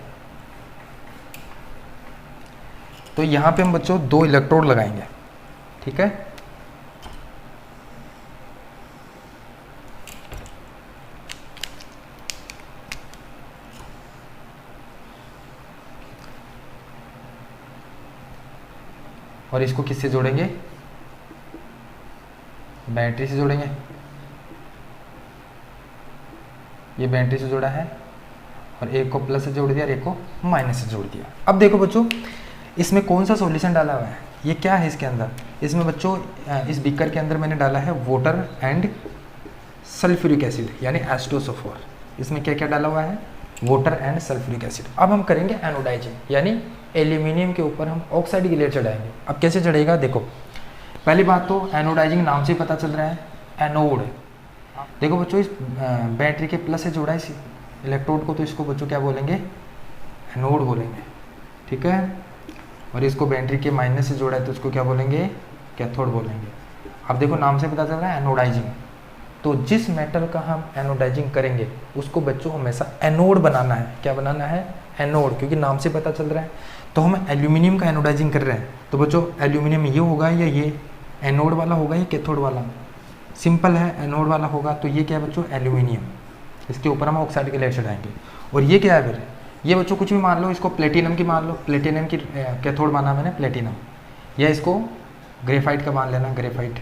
S1: तो यहाँ पे हम बच्चों 2 इलेक्ट्रोड लगाएंगे, ठीक है। और इसको किससे जोड़ेंगे, बैटरी से जोड़ेंगे। ये बैटरी से जोड़ा है और एक को प्लस से जोड़ दिया और एक को माइनस से जोड़ दिया। अब देखो बच्चों इसमें कौन सा सॉल्यूशन डाला हुआ है, ये क्या है इसके अंदर, इसमें बच्चों इस बीकर के अंदर मैंने डाला है वाटर एंड सल्फ्यूरिक एसिड यानी H2SO4। इसमें क्या क्या डाला हुआ है, वाटर एंड सल्फ्यूरिक एसिड। अब हम करेंगे एनोडाइजिंग, यानी एल्यूमिनियम के ऊपर हम ऑक्साइड की लेयर चढ़ाएंगे। अब कैसे चढ़ेगा, देखो पहली बात तो एनोडाइजिंग नाम से पता चल रहा है, एनोड। देखो बच्चों इस बैटरी के प्लस से जोड़ा है इस इलेक्ट्रोड को, तो इसको बच्चों क्या बोलेंगे, एनोड बोलेंगे, ठीक है। और इसको बैटरी के माइनस से जोड़ा है तो इसको क्या बोलेंगे, कैथोड बोलेंगे। अब देखो नाम से पता चल रहा है एनोडाइजिंग, तो जिस मेटल का हम एनोडाइजिंग करेंगे उसको बच्चों हमेशा एनोड बनाना है। क्या बनाना है, एनोड, क्योंकि नाम से पता चल रहा है। तो हम एल्यूमिनियम का एनोडाइजिंग कर रहे हैं, तो बच्चों एल्यूमिनियम ये होगा या ये एनोड वाला होगा या कैथोड वाला, सिंपल है, एनोड वाला होगा। तो ये क्या है बच्चों, एल्यूमिनियम, इसके ऊपर हम ऑक्साइड की लेयर चढ़ाएंगे। और ये क्या है फिर, ये बच्चों कुछ भी मान लो, इसको प्लेटिनम की मान लो, प्लेटिनम की कैथोड माना मैंने प्लेटिनम, या इसको ग्रेफाइट का मान लेना, ग्रेफाइट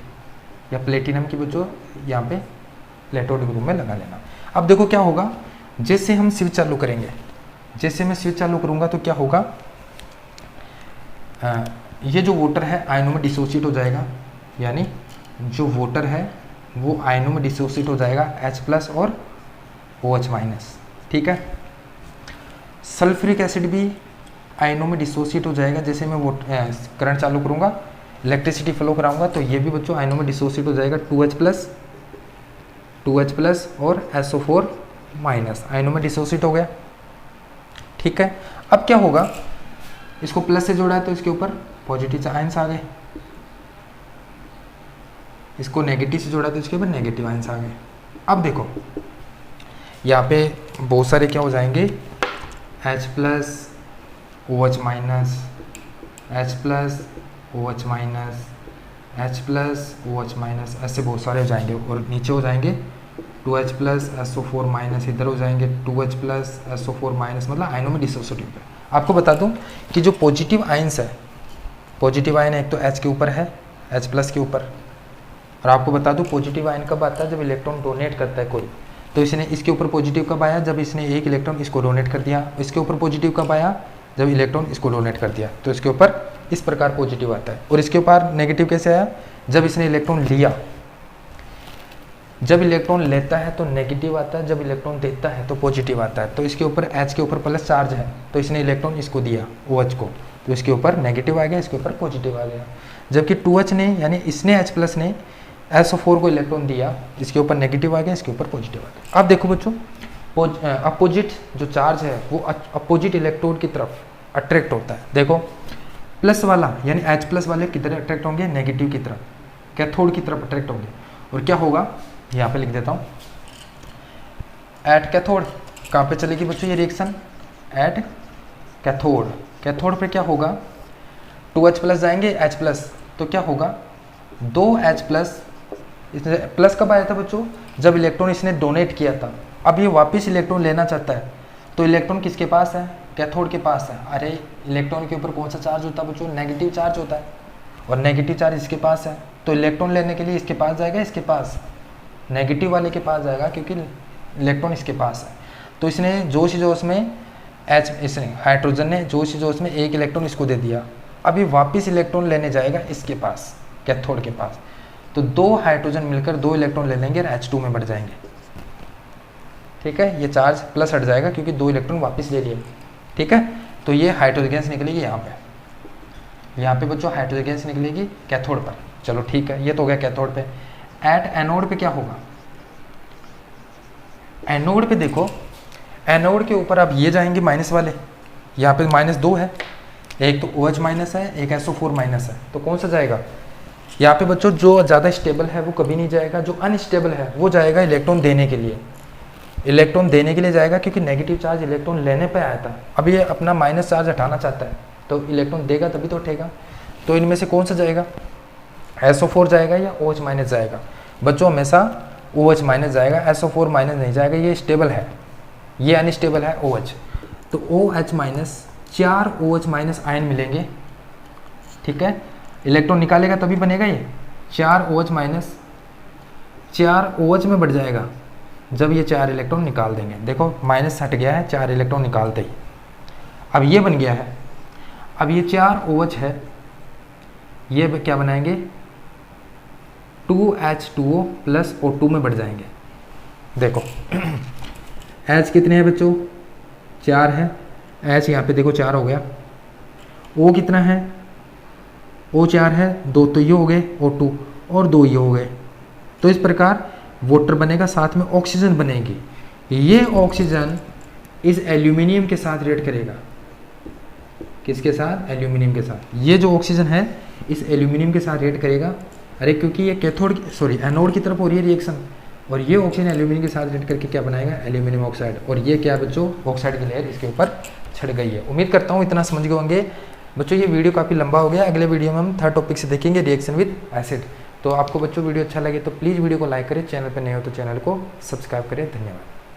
S1: या प्लेटिनम की बच्चों यहाँ पे इलेक्ट्रोड ग्रुप में लगा लेना। अब देखो क्या होगा, जैसे हम स्विच चालू करेंगे, जैसे मैं स्विच चालू करूँगा तो क्या होगा, ये जो वाटर है आयनों में डिसोसिएट हो जाएगा, यानी जो वाटर है वो आयनों में डिसोसिएट हो जाएगा H+ और OH-, ठीक है। सल्फ्यूरिक एसिड भी आयनों में डिसोसिएट हो जाएगा, जैसे मैं वो करंट चालू करूँगा, इलेक्ट्रिसिटी फ्लो कराऊंगा तो ये भी बच्चों आयनों में डिसोसिएट हो जाएगा, 2H+ और SO4- आयनों में डिसोसिएट हो गया, ठीक है। अब क्या होगा, इसको प्लस से जोड़ा है तो इसके ऊपर पॉजिटिव आयंस आ गए, इसको नेगेटिव से जोड़ा तो इसके ऊपर नेगेटिव आयंस आ गए। अब देखो यहाँ पे बहुत सारे क्या हो जाएंगे, H+, OH-, H+, OH-, H+, OH-, ऐसे बहुत सारे हो जाएंगे। और नीचे हो जाएंगे 2H+, SO4-, इधर हो जाएंगे 2H+, SO4-, मतलब आयनों में डिसोसिएटिव है। आपको बता दूं कि जो पॉजिटिव आयंस है, पॉजिटिव आयन एक तो H के ऊपर है, H+ के ऊपर, और आपको बता दूं पॉजिटिव आयन कब आता है, जब इलेक्ट्रॉन डोनेट करता है कोई। तो इसने इसके ऊपर पॉजिटिव कब आया, जब इसने एक इलेक्ट्रॉन इसको डोनेट कर दिया। इसके ऊपर पॉजिटिव कब आया, जब इलेक्ट्रॉन इसको डोनेट कर दिया। तो इसके ऊपर इस प्रकार पॉजिटिव आता है। और इसके ऊपर नेगेटिव कैसे आया, जब इसने इलेक्ट्रॉन लिया। जब इलेक्ट्रॉन लेता है तो नेगेटिव आता है, जब इलेक्ट्रॉन देता है तो पॉजिटिव आता है। तो इसके ऊपर H के ऊपर प्लस चार्ज है, तो इसने इलेक्ट्रॉन इसको दिया OH को, तो इसके ऊपर नेगेटिव आ गया, इसके ऊपर पॉजिटिव आ गया। जबकि 2H ने, यानी इसने H+ ने SO4 को इलेक्ट्रॉन दिया, इसके ऊपर नेगेटिव आ गया, इसके ऊपर पॉजिटिव आ गया। अब देखो बच्चों, अपोजिट जो चार्ज है वो अपोजिट इलेक्ट्रोड की तरफ अट्रैक्ट होता है। देखो प्लस वाला यानी H+ वाले किधर अट्रैक्ट होंगे, नेगेटिव की तरफ, कैथोड की तरफ अट्रैक्ट होंगे। और क्या होगा, यहाँ पे लिख देता हूँ, एट कैथोड कहाँ पे चलेगी बच्चों ये रिएक्शन, एट कैथोड। कैथोड पे क्या होगा, 2H+ जाएंगे H+, तो क्या होगा 2H+। इसने प्लस कब आया था बच्चों, जब इलेक्ट्रॉन इसने डोनेट किया था। अब ये वापस इलेक्ट्रॉन लेना चाहता है, तो इलेक्ट्रॉन किसके पास है, कैथोड के पास है। अरे इलेक्ट्रॉन के ऊपर कौन सा चार्ज होता है बच्चों, नेगेटिव चार्ज होता है, और नेगेटिव चार्ज इसके पास है, तो इलेक्ट्रॉन लेने के लिए इसके पास जाएगा, इसके पास नेगेटिव वाले के पास जाएगा, क्योंकि इलेक्ट्रॉन इसके पास है। तो इसने जोश जोश में इसने हाइड्रोजन ने जोश जोश में एक इलेक्ट्रॉन इसको दे दिया। अभी वापस इलेक्ट्रॉन लेने जाएगा इसके पास, कैथोड के पास, तो 2 हाइड्रोजन मिलकर 2 इलेक्ट्रॉन ले लेंगे और H2 में बढ़ जाएंगे। ठीक है, ये चार्ज प्लस हट जाएगा क्योंकि 2 इलेक्ट्रॉन वापस ले लिए। ठीक है, तो ये हाइड्रोजन गैस निकलेगी यहाँ पे बच्चों, हाइड्रोजन गैस निकलेगी कैथोड पर। चलो ठीक है, ये तो हो गया कैथोड पे। एट एनोड पे क्या होगा, एनोड पे देखो, एनोड के ऊपर अब ये जाएंगे माइनस वाले, यहाँ पे -2 है, एक तो OH- है, एक SO4- है, तो कौन सा जाएगा यहाँ पे बच्चों, जो ज़्यादा स्टेबल है वो कभी नहीं जाएगा, जो अनस्टेबल है वो जाएगा इलेक्ट्रॉन देने के लिए। इलेक्ट्रॉन देने के लिए जाएगा क्योंकि नेगेटिव चार्ज इलेक्ट्रॉन लेने पे आया था, अब ये अपना माइनस चार्ज हटाना चाहता है, तो इलेक्ट्रॉन देगा तभी तो उठेगा। तो इनमें से कौन सा जाएगा, SO4 जाएगा या OH- जाएगा बच्चों, हमेशा OH- जाएगा, SO4- नहीं जाएगा, ये स्टेबल है, ये अनस्टेबल है OH। तो OH-, 4 OH- आयन मिलेंगे। ठीक है, इलेक्ट्रॉन निकालेगा तभी बनेगा ये, 4 OH-, 4 OH में बढ़ जाएगा जब ये 4 इलेक्ट्रॉन निकाल देंगे। देखो माइनस हट गया है 4 इलेक्ट्रॉन निकालते ही, अब ये बन गया है। अब ये 4 OH है, ये क्या बनाएंगे, 2H2O + O2 में बढ़ जाएंगे। देखो H कितने हैं बच्चों, 4 है, H यहाँ पे देखो 4 हो गया, O कितना है, O 4 है, 2 तो ये हो गए O2 और 2 ये हो गए। तो इस प्रकार वाटर बनेगा, साथ में ऑक्सीजन बनेगी। ये ऑक्सीजन इस एल्यूमिनियम के साथ रिएक्ट करेगा, किसके साथ, एल्यूमिनियम के साथ। ये जो ऑक्सीजन है इस एल्यूमिनियम के साथ रिएक्ट करेगा। अरे क्योंकि ये एनोड की तरफ हो रही है रिएक्शन, और ये ऑक्सीजन एल्यूमिनियम के साथ रिएक्ट करके क्या बनाएगा, एल्यूमिनियम ऑक्साइड। और ये क्या बच्चों, ऑक्साइड की लेयर इसके ऊपर छड़ गई है। उम्मीद करता हूँ इतना समझ गए होंगे बच्चों। ये वीडियो काफ़ी लंबा हो गया, अगले वीडियो में हम 3rd टॉपिक से देखेंगे, रिएक्शन विद एसिड। तो आपको बच्चों वीडियो अच्छा लगे तो प्लीज़ वीडियो को लाइक करें, चैनल पर नए हो तो चैनल को सब्सक्राइब करें। धन्यवाद।